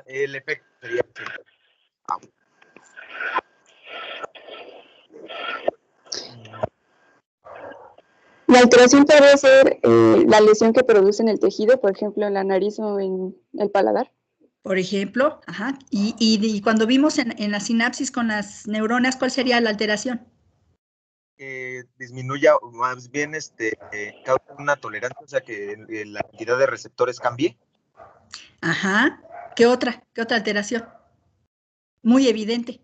El efecto sería... La alteración podría ser la lesión que produce en el tejido, por ejemplo, en la nariz o en el paladar. Por ejemplo, y cuando vimos en la sinapsis con las neuronas, ¿cuál sería la alteración? Disminuya, más bien causa una tolerancia, o sea que la cantidad de receptores cambie. Ajá. ¿Qué otra alteración? Muy evidente.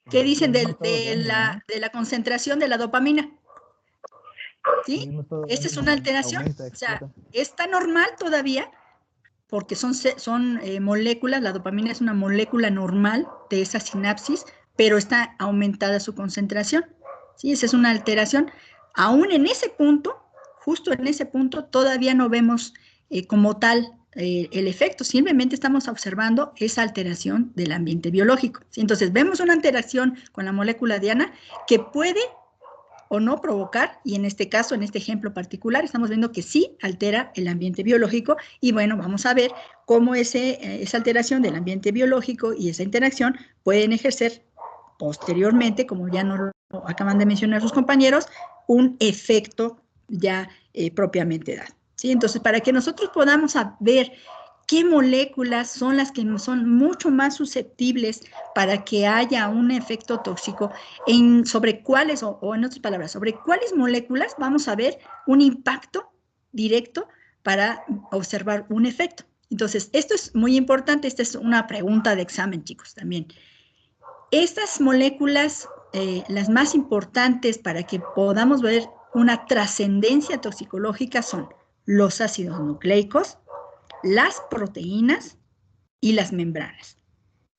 ¿Qué dicen de la concentración de la dopamina? ¿Sí? Esta es una alteración. O sea, está normal todavía, porque son moléculas, la dopamina es una molécula normal de esa sinapsis, pero está aumentada su concentración. ¿Sí? Esa es una alteración. Aún en ese punto, justo en ese punto, todavía no vemos como tal el efecto, simplemente estamos observando esa alteración del ambiente biológico. ¿Sí? Entonces, vemos una interacción con la molécula diana que puede o no provocar, y en este caso, en este ejemplo particular, estamos viendo que sí altera el ambiente biológico, y bueno, vamos a ver cómo esa alteración del ambiente biológico y esa interacción pueden ejercer posteriormente, como ya nos lo acaban de mencionar sus compañeros, un efecto ya propiamente dado, ¿sí? Entonces, para que nosotros podamos ver qué moléculas son las que son mucho más susceptibles para que haya un efecto tóxico, sobre cuáles, o en otras palabras, sobre cuáles moléculas vamos a ver un impacto directo para observar un efecto. Entonces, esto es muy importante, esta es una pregunta de examen, chicos, también. Estas moléculas, las más importantes para que podamos ver una trascendencia toxicológica son los ácidos nucleicos, las proteínas y las membranas.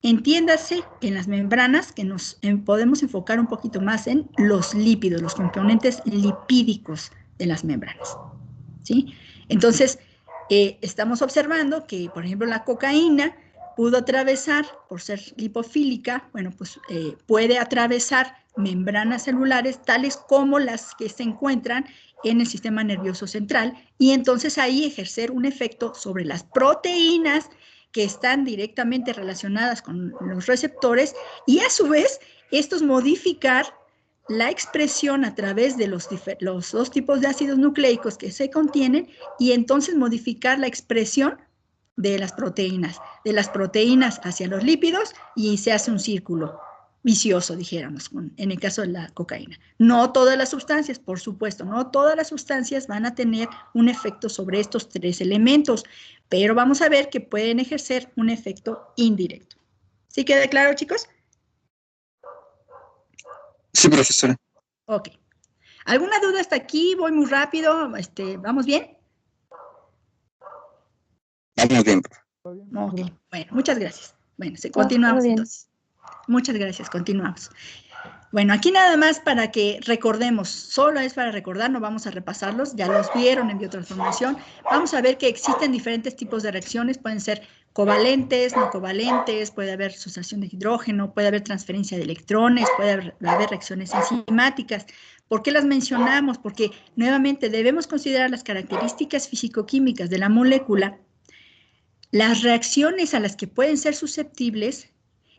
Entiéndase en las membranas que nos podemos enfocar un poquito más en los lípidos, los componentes lipídicos de las membranas, ¿sí? Entonces, estamos observando que, por ejemplo, la cocaína pudo atravesar, por ser lipofílica, bueno, pues puede atravesar membranas celulares tales como las que se encuentran en el sistema nervioso central, y entonces ahí ejercer un efecto sobre las proteínas que están directamente relacionadas con los receptores, y a su vez estos modificar la expresión a través de los dos tipos de ácidos nucleicos que se contienen, y entonces modificar la expresión de las proteínas hacia los lípidos, y se hace un círculo vicioso, dijéramos, en el caso de la cocaína. No todas las sustancias, por supuesto, no todas las sustancias van a tener un efecto sobre estos tres elementos, pero vamos a ver que pueden ejercer un efecto indirecto. ¿Sí queda claro, chicos? Sí, profesora. Ok. ¿Alguna duda hasta aquí? Voy muy rápido. ¿Vamos bien? Vamos bien. Ok, bueno, muchas gracias. Bueno, continuamos entonces. Muchas gracias, continuamos. Bueno, aquí nada más para que recordemos, solo es para recordar, no vamos a repasarlos, ya los vieron en biotransformación. Vamos a ver que existen diferentes tipos de reacciones, pueden ser covalentes, no covalentes, puede haber sustracción de hidrógeno, puede haber transferencia de electrones, puede haber reacciones enzimáticas. ¿Por qué las mencionamos? Porque nuevamente debemos considerar las características físico-químicas de la molécula, las reacciones a las que pueden ser susceptibles,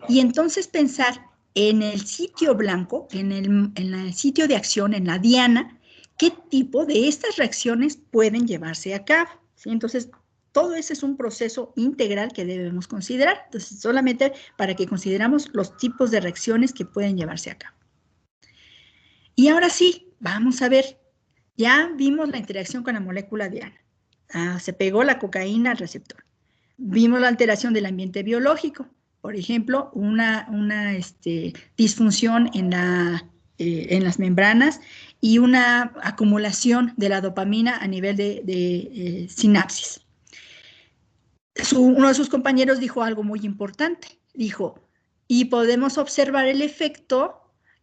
y entonces pensar en el sitio blanco, en el sitio de acción, en la diana, qué tipo de estas reacciones pueden llevarse a cabo, ¿sí? Entonces, todo ese es un proceso integral que debemos considerar. Entonces, solamente para que consideramos los tipos de reacciones que pueden llevarse a cabo. Y ahora sí, vamos a ver, ya vimos la interacción con la molécula diana. Se pegó la cocaína al receptor. Vimos la alteración del ambiente biológico. Por ejemplo, una disfunción en las membranas y una acumulación de la dopamina a nivel de sinapsis. Uno de sus compañeros dijo algo muy importante. Dijo, y podemos observar el efecto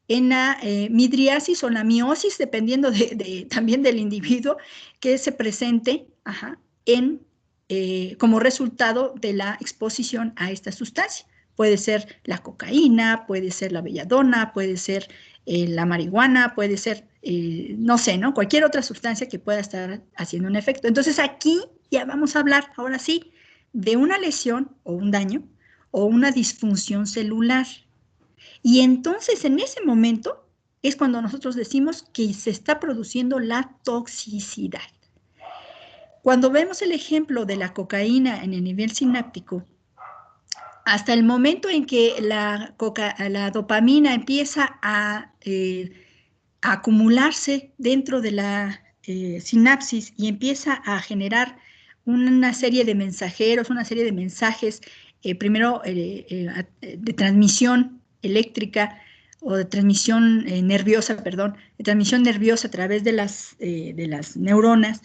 en la midriasis o la miosis, dependiendo también del individuo, que se presente como resultado de la exposición a esta sustancia. Puede ser la cocaína, puede ser la belladona, puede ser la marihuana, puede ser, no sé, ¿no? Cualquier otra sustancia que pueda estar haciendo un efecto. Entonces aquí ya vamos a hablar, ahora sí, de una lesión o un daño o una disfunción celular. Y entonces en ese momento es cuando nosotros decimos que se está produciendo la toxicidad. Cuando vemos el ejemplo de la cocaína en el nivel sináptico, hasta el momento en que la dopamina empieza a acumularse dentro de la sinapsis y empieza a generar una serie de mensajeros, una serie de mensajes, primero de transmisión eléctrica o de transmisión nerviosa, perdón, de transmisión nerviosa a través de las neuronas.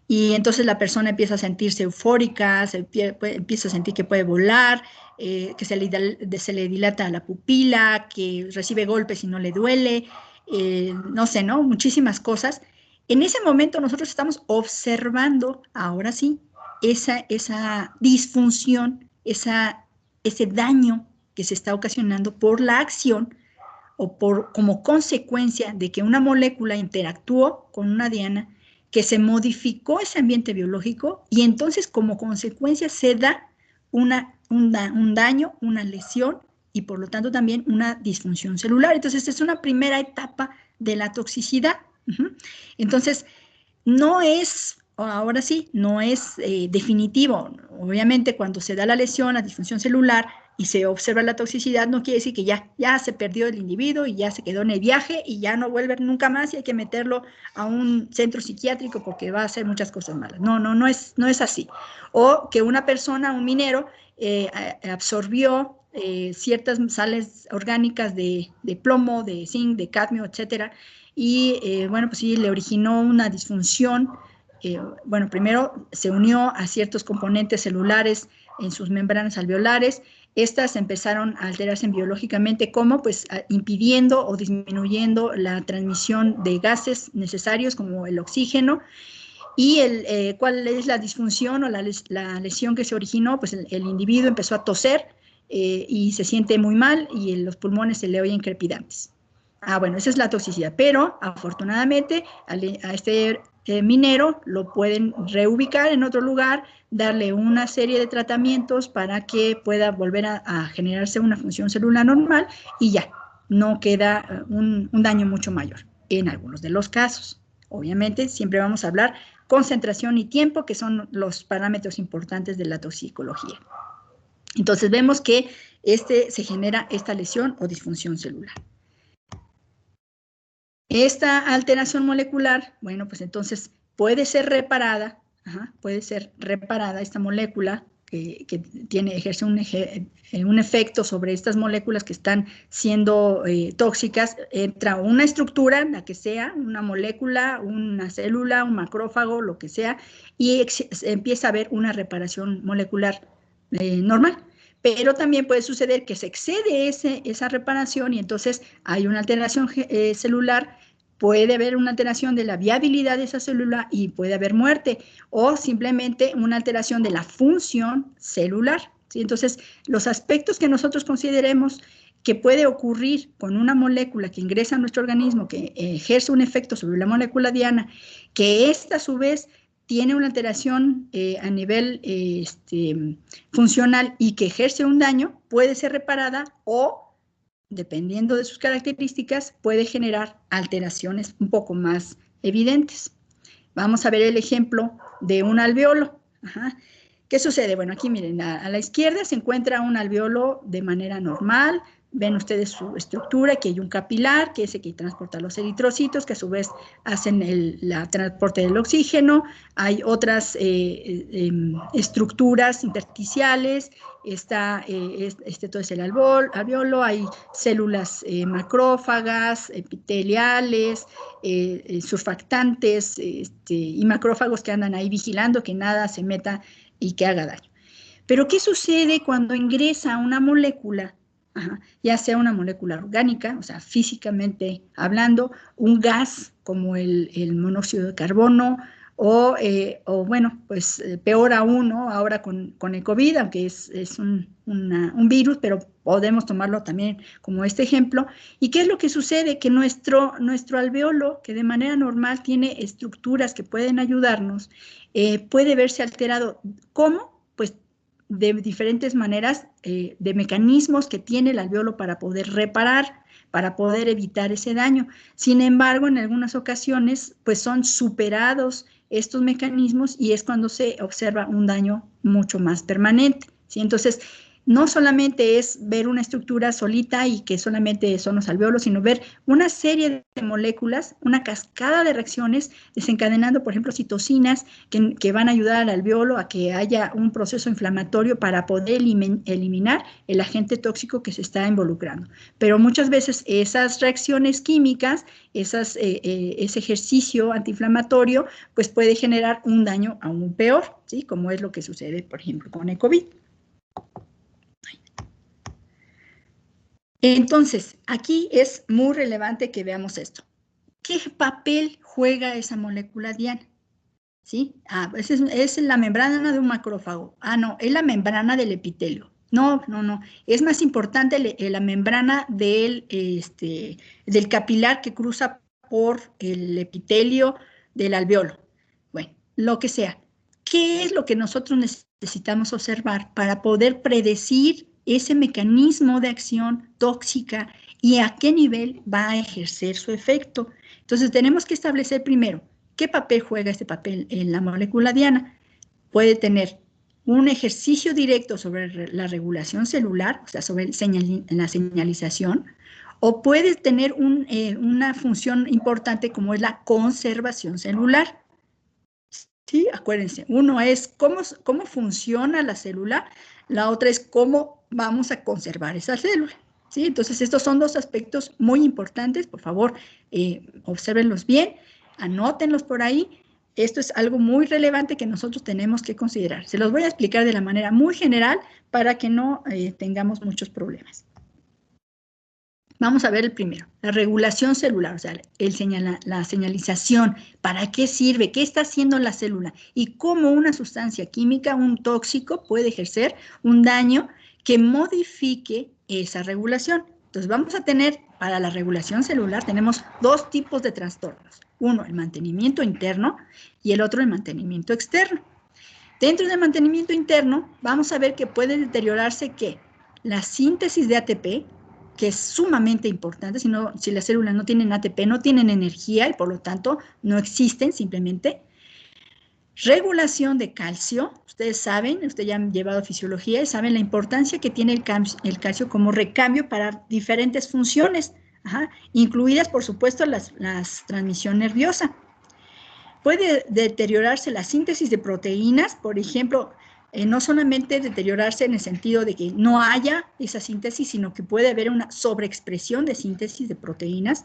Y entonces la persona empieza a sentirse eufórica, empieza a sentir que puede volar, que se le dilata la pupila, que recibe golpes y no le duele, no sé, ¿no? Muchísimas cosas. En ese momento nosotros estamos observando, ahora sí, esa disfunción, ese daño que se está ocasionando por la acción o como consecuencia de que una molécula interactuó con una diana, que se modificó ese ambiente biológico y entonces como consecuencia se da un daño, una lesión y por lo tanto también una disfunción celular. Entonces es una primera etapa de la toxicidad. Entonces no es, ahora sí, no es definitivo. Obviamente cuando se da la lesión, la disfunción celular y se observa la toxicidad, no quiere decir que ya se perdió el individuo y ya se quedó en el viaje y ya no vuelve nunca más y hay que meterlo a un centro psiquiátrico porque va a hacer muchas cosas malas. No es así. O que una persona, un minero, absorbió ciertas sales orgánicas de plomo, de zinc, de cadmio, etcétera, y bueno, pues sí, le originó una disfunción. Bueno, primero se unió a ciertos componentes celulares en sus membranas alveolares. Estas empezaron a alterarse biológicamente, como pues impidiendo o disminuyendo la transmisión de gases necesarios como el oxígeno. ¿Y cuál es la disfunción o la lesión que se originó? Pues el individuo empezó a toser y se siente muy mal y en los pulmones se le oyen crepitantes. Bueno, esa es la toxicidad, pero afortunadamente a este minero lo pueden reubicar en otro lugar, darle una serie de tratamientos para que pueda volver a generarse una función celular normal y ya, no queda un daño mucho mayor en algunos de los casos. Obviamente siempre vamos a hablar concentración y tiempo, que son los parámetros importantes de la toxicología. Entonces vemos que se genera esta lesión o disfunción celular. Esta alteración molecular, bueno, pues entonces puede ser reparada, esta molécula que ejerce un efecto sobre estas moléculas que están siendo tóxicas. Entra una estructura, la que sea, una molécula, una célula, un macrófago, lo que sea, y empieza a haber una reparación molecular normal. Pero también puede suceder que se excede esa reparación y entonces hay una alteración celular, puede haber una alteración de la viabilidad de esa célula y puede haber muerte, o simplemente una alteración de la función celular, ¿sí? Entonces, los aspectos que nosotros consideremos que puede ocurrir con una molécula que ingresa a nuestro organismo, que ejerce un efecto sobre la molécula diana, que esta a su vez tiene una alteración a nivel funcional y que ejerce un daño, puede ser reparada o, dependiendo de sus características, puede generar alteraciones un poco más evidentes. Vamos a ver el ejemplo de un alveolo. ¿Qué sucede? Bueno, aquí miren, a la izquierda se encuentra un alveolo de manera normal. Ven ustedes su estructura, que hay un capilar, que es el que transporta los eritrocitos, que a su vez hacen el transporte del oxígeno. Hay otras estructuras intersticiales. Todo es el alveolo. Hay células macrófagas, epiteliales, surfactantes y macrófagos que andan ahí vigilando que nada se meta y que haga daño. Pero ¿qué sucede cuando ingresa una molécula? Ya sea una molécula orgánica, o sea, físicamente hablando, un gas como el monóxido de carbono, o bueno, pues peor aún, ¿no? Ahora con el COVID, aunque es un virus, pero podemos tomarlo también como este ejemplo. ¿Y qué es lo que sucede? Que nuestro alveolo, que de manera normal tiene estructuras que pueden ayudarnos, puede verse alterado. ¿Cómo? Pues de diferentes maneras, de mecanismos que tiene el alveolo para poder reparar, para poder evitar ese daño. Sin embargo, en algunas ocasiones, pues son superados estos mecanismos y es cuando se observa un daño mucho más permanente, ¿sí? Entonces, no solamente es ver una estructura solita y que solamente son los alveolos, sino ver una serie de moléculas, una cascada de reacciones desencadenando, por ejemplo, citocinas que van a ayudar al alveolo a que haya un proceso inflamatorio para poder eliminar el agente tóxico que se está involucrando. Pero muchas veces esas reacciones químicas, ese ejercicio antiinflamatorio, pues puede generar un daño aún peor, ¿sí? Como es lo que sucede, por ejemplo, con el COVID. Entonces, aquí es muy relevante que veamos esto. ¿Qué papel juega esa molécula diana? ¿Sí? Pues es la membrana de un macrófago. No, es la membrana del epitelio. No, no, no. Es más importante la membrana del capilar que cruza por el epitelio del alveolo. Bueno, lo que sea. ¿Qué es lo que nosotros necesitamos observar para poder predecir ese mecanismo de acción tóxica y a qué nivel va a ejercer su efecto? Entonces, tenemos que establecer primero qué papel juega este papel en la molécula diana. Puede tener un ejercicio directo sobre la regulación celular, o sea, sobre la señalización, o puede tener una función importante como es la conservación celular. ¿Sí? Acuérdense, uno es cómo funciona la célula, la otra es cómo vamos a conservar esa célula. ¿Sí? Entonces, estos son dos aspectos muy importantes. Por favor, obsérvenlos bien, anótenlos por ahí. Esto es algo muy relevante que nosotros tenemos que considerar. Se los voy a explicar de la manera muy general para que no tengamos muchos problemas. Vamos a ver el primero, la regulación celular, o sea, la señalización, ¿para qué sirve? ¿Qué está haciendo la célula? Y cómo una sustancia química, un tóxico, puede ejercer un daño que modifique esa regulación. Entonces, vamos a tener, para la regulación celular, tenemos dos tipos de trastornos. Uno, el mantenimiento interno, y el otro, el mantenimiento externo. Dentro del mantenimiento interno, vamos a ver que puede deteriorarse, ¿qué? La síntesis de ATP, que es sumamente importante. Si las células no tienen ATP, no tienen energía y por lo tanto no existen simplemente. Regulación de calcio. Ustedes saben, ustedes ya han llevado fisiología y saben la importancia que tiene el calcio como recambio para diferentes funciones, incluidas, por supuesto, la transmisión nerviosa. Puede deteriorarse la síntesis de proteínas, por ejemplo, no solamente deteriorarse en el sentido de que no haya esa síntesis, sino que puede haber una sobreexpresión de síntesis de proteínas.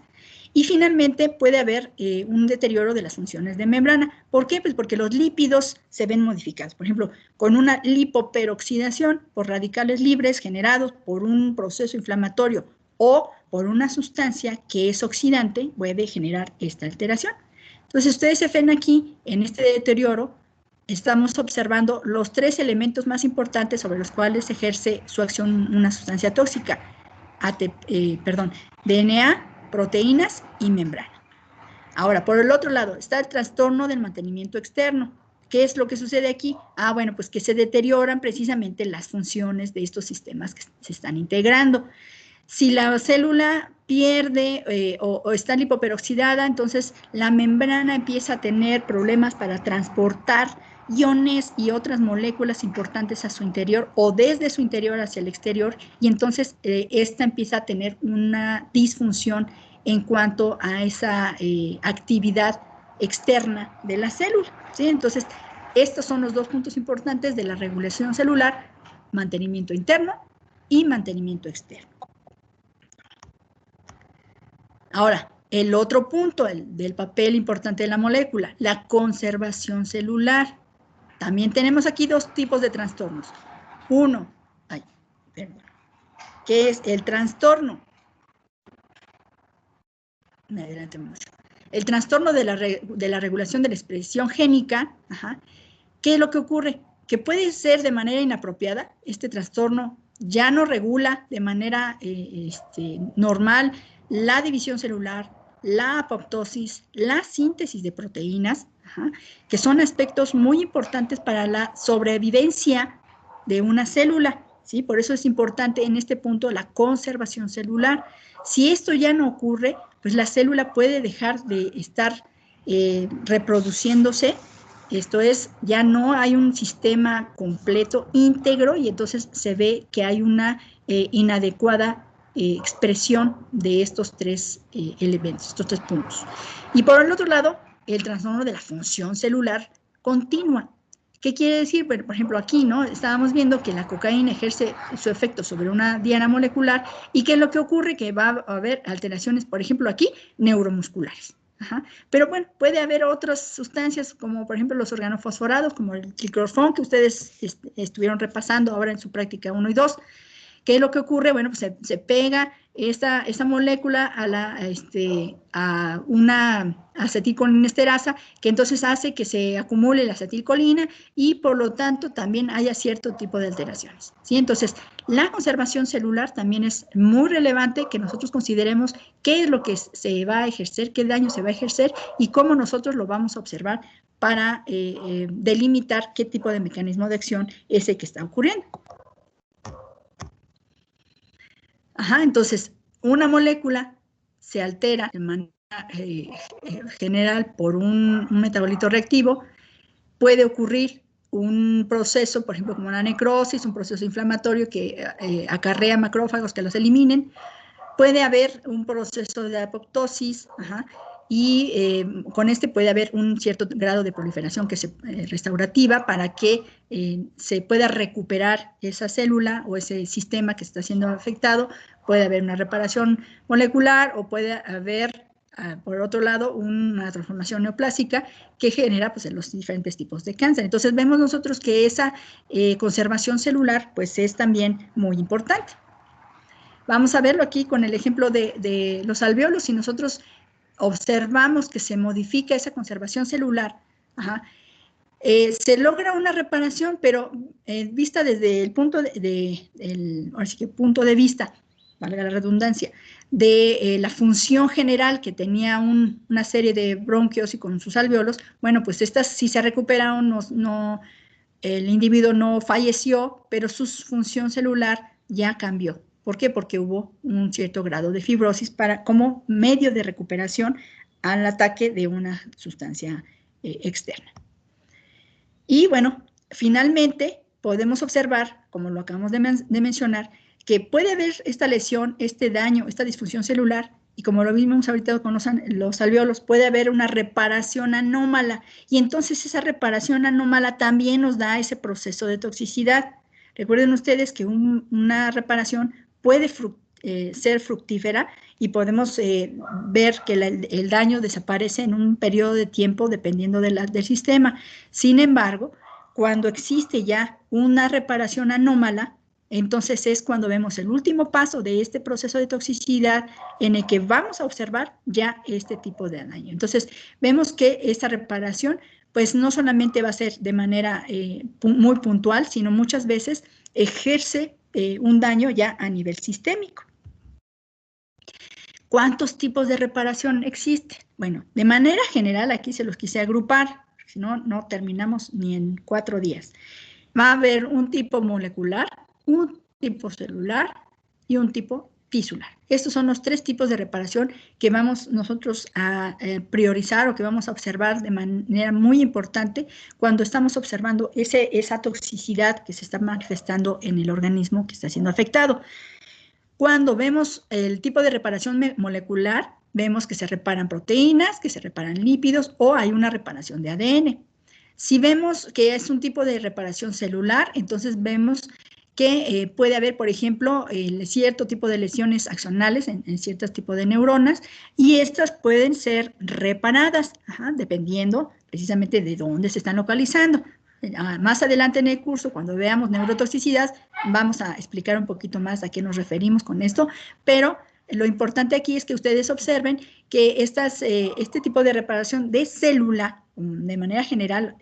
Y finalmente puede haber un deterioro de las funciones de membrana. ¿Por qué? Pues porque los lípidos se ven modificados. Por ejemplo, con una lipoperoxidación por radicales libres generados por un proceso inflamatorio o por una sustancia que es oxidante, puede generar esta alteración. Entonces, ustedes se ven aquí, en este deterioro, estamos observando los tres elementos más importantes sobre los cuales ejerce su acción una sustancia tóxica. DNA, proteínas y membrana. Ahora, por el otro lado, está el trastorno del mantenimiento externo. ¿Qué es lo que sucede aquí? Bueno, pues que se deterioran precisamente las funciones de estos sistemas que se están integrando. Si la célula pierde o está lipoperoxidada, entonces la membrana empieza a tener problemas para transportar iones y otras moléculas importantes a su interior o desde su interior hacia el exterior, y entonces esta empieza a tener una disfunción en cuanto a esa actividad externa de la célula, ¿sí? Entonces, estos son los dos puntos importantes de la regulación celular: mantenimiento interno y mantenimiento externo. Ahora, el otro punto del papel importante de la molécula, la conservación celular. También tenemos aquí dos tipos de trastornos. Uno, que es el trastorno. Me adelanté mucho. El trastorno de la regulación de la expresión génica. ¿Qué es lo que ocurre? Que puede ser de manera inapropiada. Este trastorno ya no regula de manera normal la división celular, la apoptosis, la síntesis de proteínas, que son aspectos muy importantes para la sobrevivencia de una célula, ¿sí? Por eso es importante en este punto la conservación celular. Si esto ya no ocurre, pues la célula puede dejar de estar reproduciéndose. Esto es, ya no hay un sistema completo, íntegro, y entonces se ve que hay una inadecuada expresión de estos tres elementos, estos tres puntos. Y por el otro lado, el trastorno de la función celular continua. ¿Qué quiere decir? Bueno, por ejemplo, aquí, ¿no? Estábamos viendo que la cocaína ejerce su efecto sobre una diana molecular, y que lo que ocurre que va a haber alteraciones, por ejemplo, aquí, neuromusculares. Pero bueno, puede haber otras sustancias como por ejemplo los organofosforados, como el ciclorfón, que ustedes estuvieron repasando ahora en su práctica 1 y 2. ¿Qué es lo que ocurre? Bueno, pues se pega esa molécula a una acetilcolinesterasa, que entonces hace que se acumule la acetilcolina y por lo tanto también haya cierto tipo de alteraciones, ¿sí? Entonces, la conservación celular también es muy relevante que nosotros consideremos qué es lo que se va a ejercer, qué daño se va a ejercer y cómo nosotros lo vamos a observar para delimitar qué tipo de mecanismo de acción es el que está ocurriendo. Entonces, una molécula se altera de manera general por un metabolito reactivo. Puede ocurrir un proceso, por ejemplo, como una necrosis, un proceso inflamatorio que acarrea macrófagos que los eliminen. Puede haber un proceso de apoptosis, y con este puede haber un cierto grado de proliferación que restaurativa para que se pueda recuperar esa célula o ese sistema que está siendo afectado. Puede haber una reparación molecular o puede haber, por otro lado, una transformación neoplásica que genera pues, los diferentes tipos de cáncer. Entonces vemos nosotros que esa conservación celular pues es también muy importante. Vamos a verlo aquí con el ejemplo de los alvéolos. Si nosotros observamos que se modifica esa conservación celular, se logra una reparación, pero vista desde el punto punto de vista, valga la redundancia, de la función general que tenía una serie de bronquios y con sus alvéolos, bueno, pues estas sí se recuperaron, el individuo no falleció, pero su función celular ya cambió. ¿Por qué? Porque hubo un cierto grado de fibrosis como medio de recuperación al ataque de una sustancia externa. Y bueno, finalmente podemos observar, como lo acabamos de mencionar, que puede haber esta lesión, este daño, esta disfunción celular, y como lo vimos ahorita con los alvéolos, puede haber una reparación anómala, y entonces esa reparación anómala también nos da ese proceso de toxicidad. Recuerden ustedes que una reparación puede ser fructífera y podemos ver que el daño desaparece en un periodo de tiempo dependiendo del sistema. Sin embargo, cuando existe ya una reparación anómala, entonces es cuando vemos el último paso de este proceso de toxicidad en el que vamos a observar ya este tipo de daño. Entonces, vemos que esta reparación pues no solamente va a ser de manera muy puntual, sino muchas veces ejerce un daño ya a nivel sistémico. ¿Cuántos tipos de reparación existen? Bueno, de manera general aquí se los quise agrupar, si no, no terminamos ni en 4 días. Va a haber un tipo molecular, un tipo celular y un tipo tisular. Estos son los 3 tipos de reparación que vamos nosotros a priorizar o que vamos a observar de manera muy importante cuando estamos observando esa toxicidad que se está manifestando en el organismo que está siendo afectado. Cuando vemos el tipo de reparación molecular, vemos que se reparan proteínas, que se reparan lípidos o hay una reparación de ADN. Si vemos que es un tipo de reparación celular, entonces vemos que puede haber, por ejemplo, cierto tipo de lesiones axonales en ciertos tipos de neuronas y estas pueden ser reparadas, dependiendo precisamente de dónde se están localizando. Más adelante en el curso, cuando veamos neurotoxicidad, vamos a explicar un poquito más a qué nos referimos con esto, pero lo importante aquí es que ustedes observen que este tipo de reparación de célula, de manera general,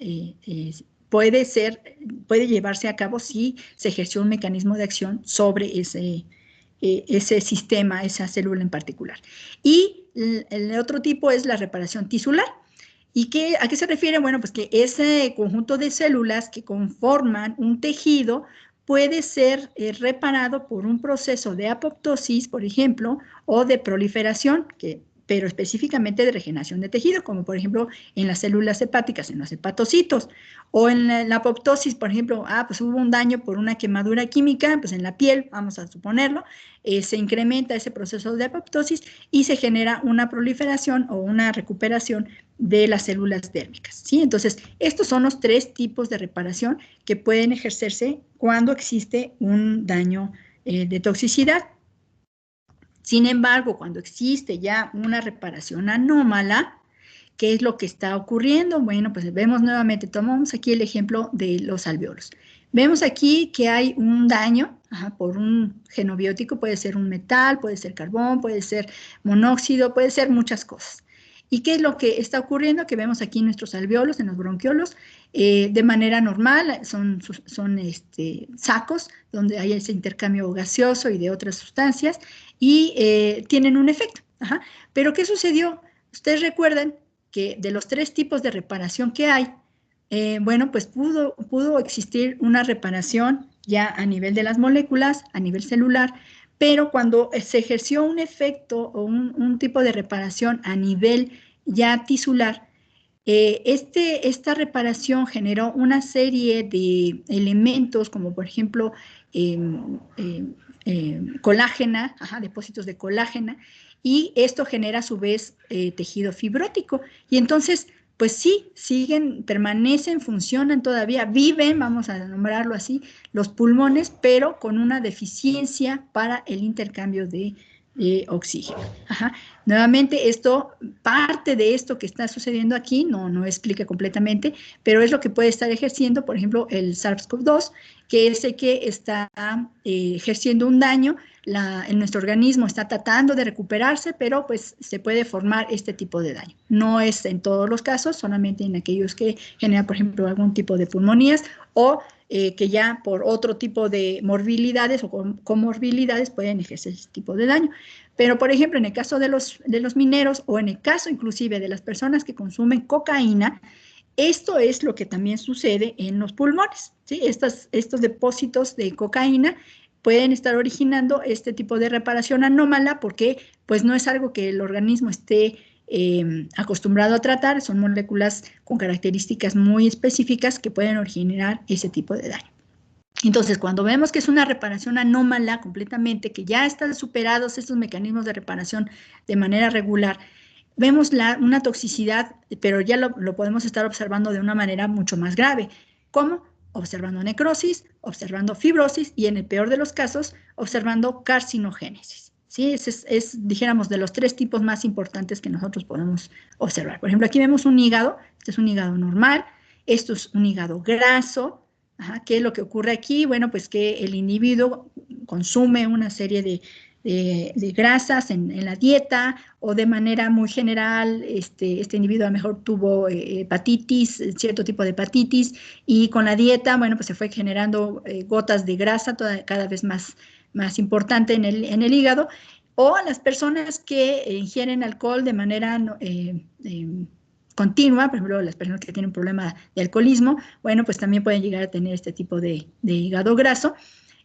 puede llevarse a cabo si se ejerció un mecanismo de acción sobre ese sistema, esa célula en particular. Y el otro tipo es la reparación tisular. ¿Y a qué se refiere? Bueno, pues que ese conjunto de células que conforman un tejido puede ser reparado por un proceso de apoptosis, por ejemplo, o de proliferación, pero específicamente de regeneración de tejido, como por ejemplo en las células hepáticas, en los hepatocitos, o en la apoptosis, por ejemplo, pues hubo un daño por una quemadura química, pues en la piel, vamos a suponerlo, se incrementa ese proceso de apoptosis y se genera una proliferación o una recuperación de las células dérmicas, ¿sí? Entonces, estos son los 3 tipos de reparación que pueden ejercerse cuando existe un daño de toxicidad. Sin embargo, cuando existe ya una reparación anómala, ¿qué es lo que está ocurriendo? Bueno, pues vemos nuevamente, tomamos aquí el ejemplo de los alvéolos. Vemos aquí que hay un daño por un genobiótico, puede ser un metal, puede ser carbón, puede ser monóxido, puede ser muchas cosas. ¿Y qué es lo que está ocurriendo? Que vemos aquí en nuestros alveolos, en los bronquiolos, de manera normal, son sacos donde hay ese intercambio gaseoso y de otras sustancias y tienen un efecto. Pero ¿qué sucedió? Ustedes recuerdan que de los 3 tipos de reparación que hay, bueno, pues pudo existir una reparación ya a nivel de las moléculas, a nivel celular, pero cuando se ejerció un efecto o un tipo de reparación a nivel ya tisular, esta reparación generó una serie de elementos como por ejemplo colágena, depósitos de colágena, y esto genera a su vez tejido fibrótico. Y entonces, pues sí, permanecen, funcionan todavía, viven, vamos a nombrarlo así, los pulmones, pero con una deficiencia para el intercambio de oxígeno. Nuevamente, parte de esto que está sucediendo aquí, no explica completamente, pero es lo que puede estar ejerciendo, por ejemplo, el SARS-CoV-2, que es el que está ejerciendo un daño. En nuestro organismo está tratando de recuperarse, pero pues se puede formar este tipo de daño. No es en todos los casos, solamente en aquellos que generan, por ejemplo, algún tipo de pulmonías o que ya por otro tipo de morbilidades o comorbilidades pueden ejercer ese tipo de daño. Pero, por ejemplo, en el caso de los mineros o en el caso inclusive de las personas que consumen cocaína, esto es lo que también sucede en los pulmones, ¿sí? Estos depósitos de cocaína pueden estar originando este tipo de reparación anómala porque pues no es algo que el organismo esté acostumbrado a tratar, son moléculas con características muy específicas que pueden originar ese tipo de daño. Entonces, cuando vemos que es una reparación anómala completamente, que ya están superados estos mecanismos de reparación de manera regular, vemos una toxicidad, pero ya lo podemos estar observando de una manera mucho más grave. ¿Cómo? Observando necrosis, observando fibrosis y en el peor de los casos, observando carcinogénesis. ¿Sí? Dijéramos, de los 3 tipos más importantes que nosotros podemos observar. Por ejemplo, aquí vemos un hígado, este es un hígado normal, esto es un hígado graso. ¿Qué es lo que ocurre aquí? Bueno, pues que el individuo consume una serie de grasas en la dieta o de manera muy general, este individuo a lo mejor tuvo hepatitis, cierto tipo de hepatitis, y con la dieta, bueno, pues se fue generando gotas de grasa cada vez más importante en el hígado, o a las personas que ingieren alcohol de manera continua, por ejemplo, las personas que tienen un problema de alcoholismo, bueno, pues también pueden llegar a tener este tipo de hígado graso.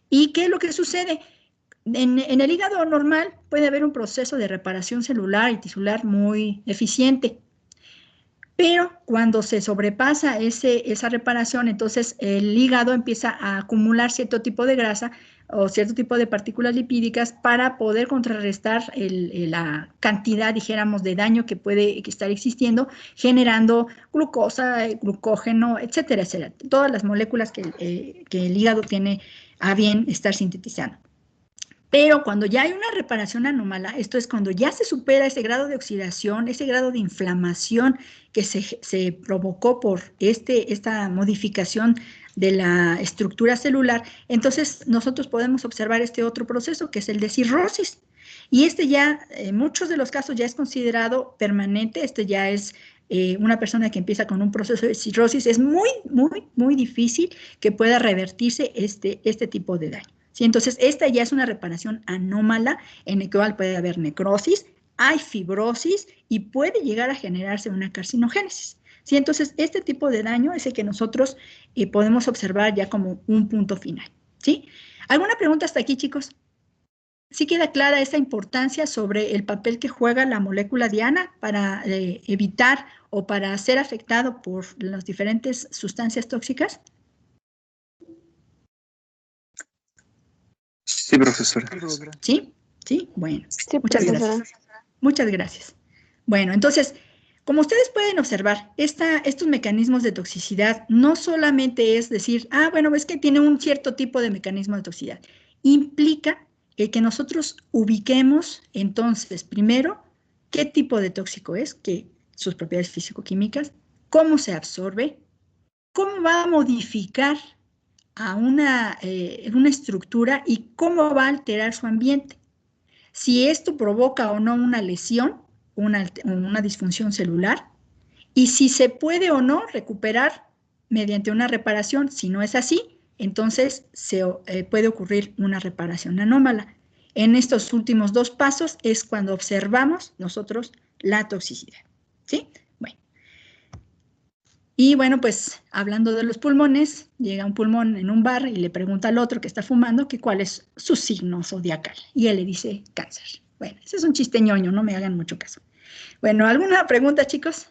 ¿Y qué es lo que sucede? En el hígado normal puede haber un proceso de reparación celular y tisular muy eficiente, pero cuando se sobrepasa esa reparación, entonces el hígado empieza a acumular cierto tipo de grasa o cierto tipo de partículas lipídicas para poder contrarrestar la cantidad, dijéramos, de daño que puede estar existiendo, generando glucosa, glucógeno, etcétera, etcétera. Todas las moléculas que el hígado tiene a bien estar sintetizando. Pero cuando ya hay una reparación anómala, esto es cuando ya se supera ese grado de oxidación, ese grado de inflamación que se provocó por esta modificación de la estructura celular, entonces nosotros podemos observar este otro proceso que es el de cirrosis. Y ya, en muchos de los casos ya es considerado permanente, ya es una persona que empieza con un proceso de cirrosis, es muy, muy, muy difícil que pueda revertirse este tipo de daño. ¿Sí? Entonces, esta ya es una reparación anómala en la cual puede haber necrosis, hay fibrosis y puede llegar a generarse una carcinogénesis. ¿Sí? Entonces, este tipo de daño es el que nosotros podemos observar ya como un punto final. ¿Sí? ¿Alguna pregunta hasta aquí, chicos? ¿Sí queda clara esa importancia sobre el papel que juega la molécula diana para evitar o para ser afectado por las diferentes sustancias tóxicas? Sí, profesora. ¿Sí? ¿Sí? Bueno, Sí, muchas profesora. gracias. Muchas gracias. Bueno, entonces, como ustedes pueden observar, estos mecanismos de toxicidad no solamente es decir, bueno, es que tiene un cierto tipo de mecanismo de toxicidad. Implica el que nosotros ubiquemos, entonces, primero, qué tipo de tóxico es, sus propiedades físico-químicas, cómo se absorbe, cómo va a modificar a una estructura y cómo va a alterar su ambiente. Si esto provoca o no una lesión, una disfunción celular, y si se puede o no recuperar mediante una reparación. Si no es así, entonces puede ocurrir una reparación anómala. En estos últimos dos pasos es cuando observamos nosotros la toxicidad, ¿sí? Bueno. Y bueno, pues hablando de los pulmones, llega un pulmón en un bar y le pregunta al otro que está fumando que cuál es su signo zodiacal. Y él le dice cáncer. Bueno, ese es un chiste ñoño, no me hagan mucho caso. Bueno, ¿alguna pregunta, chicos?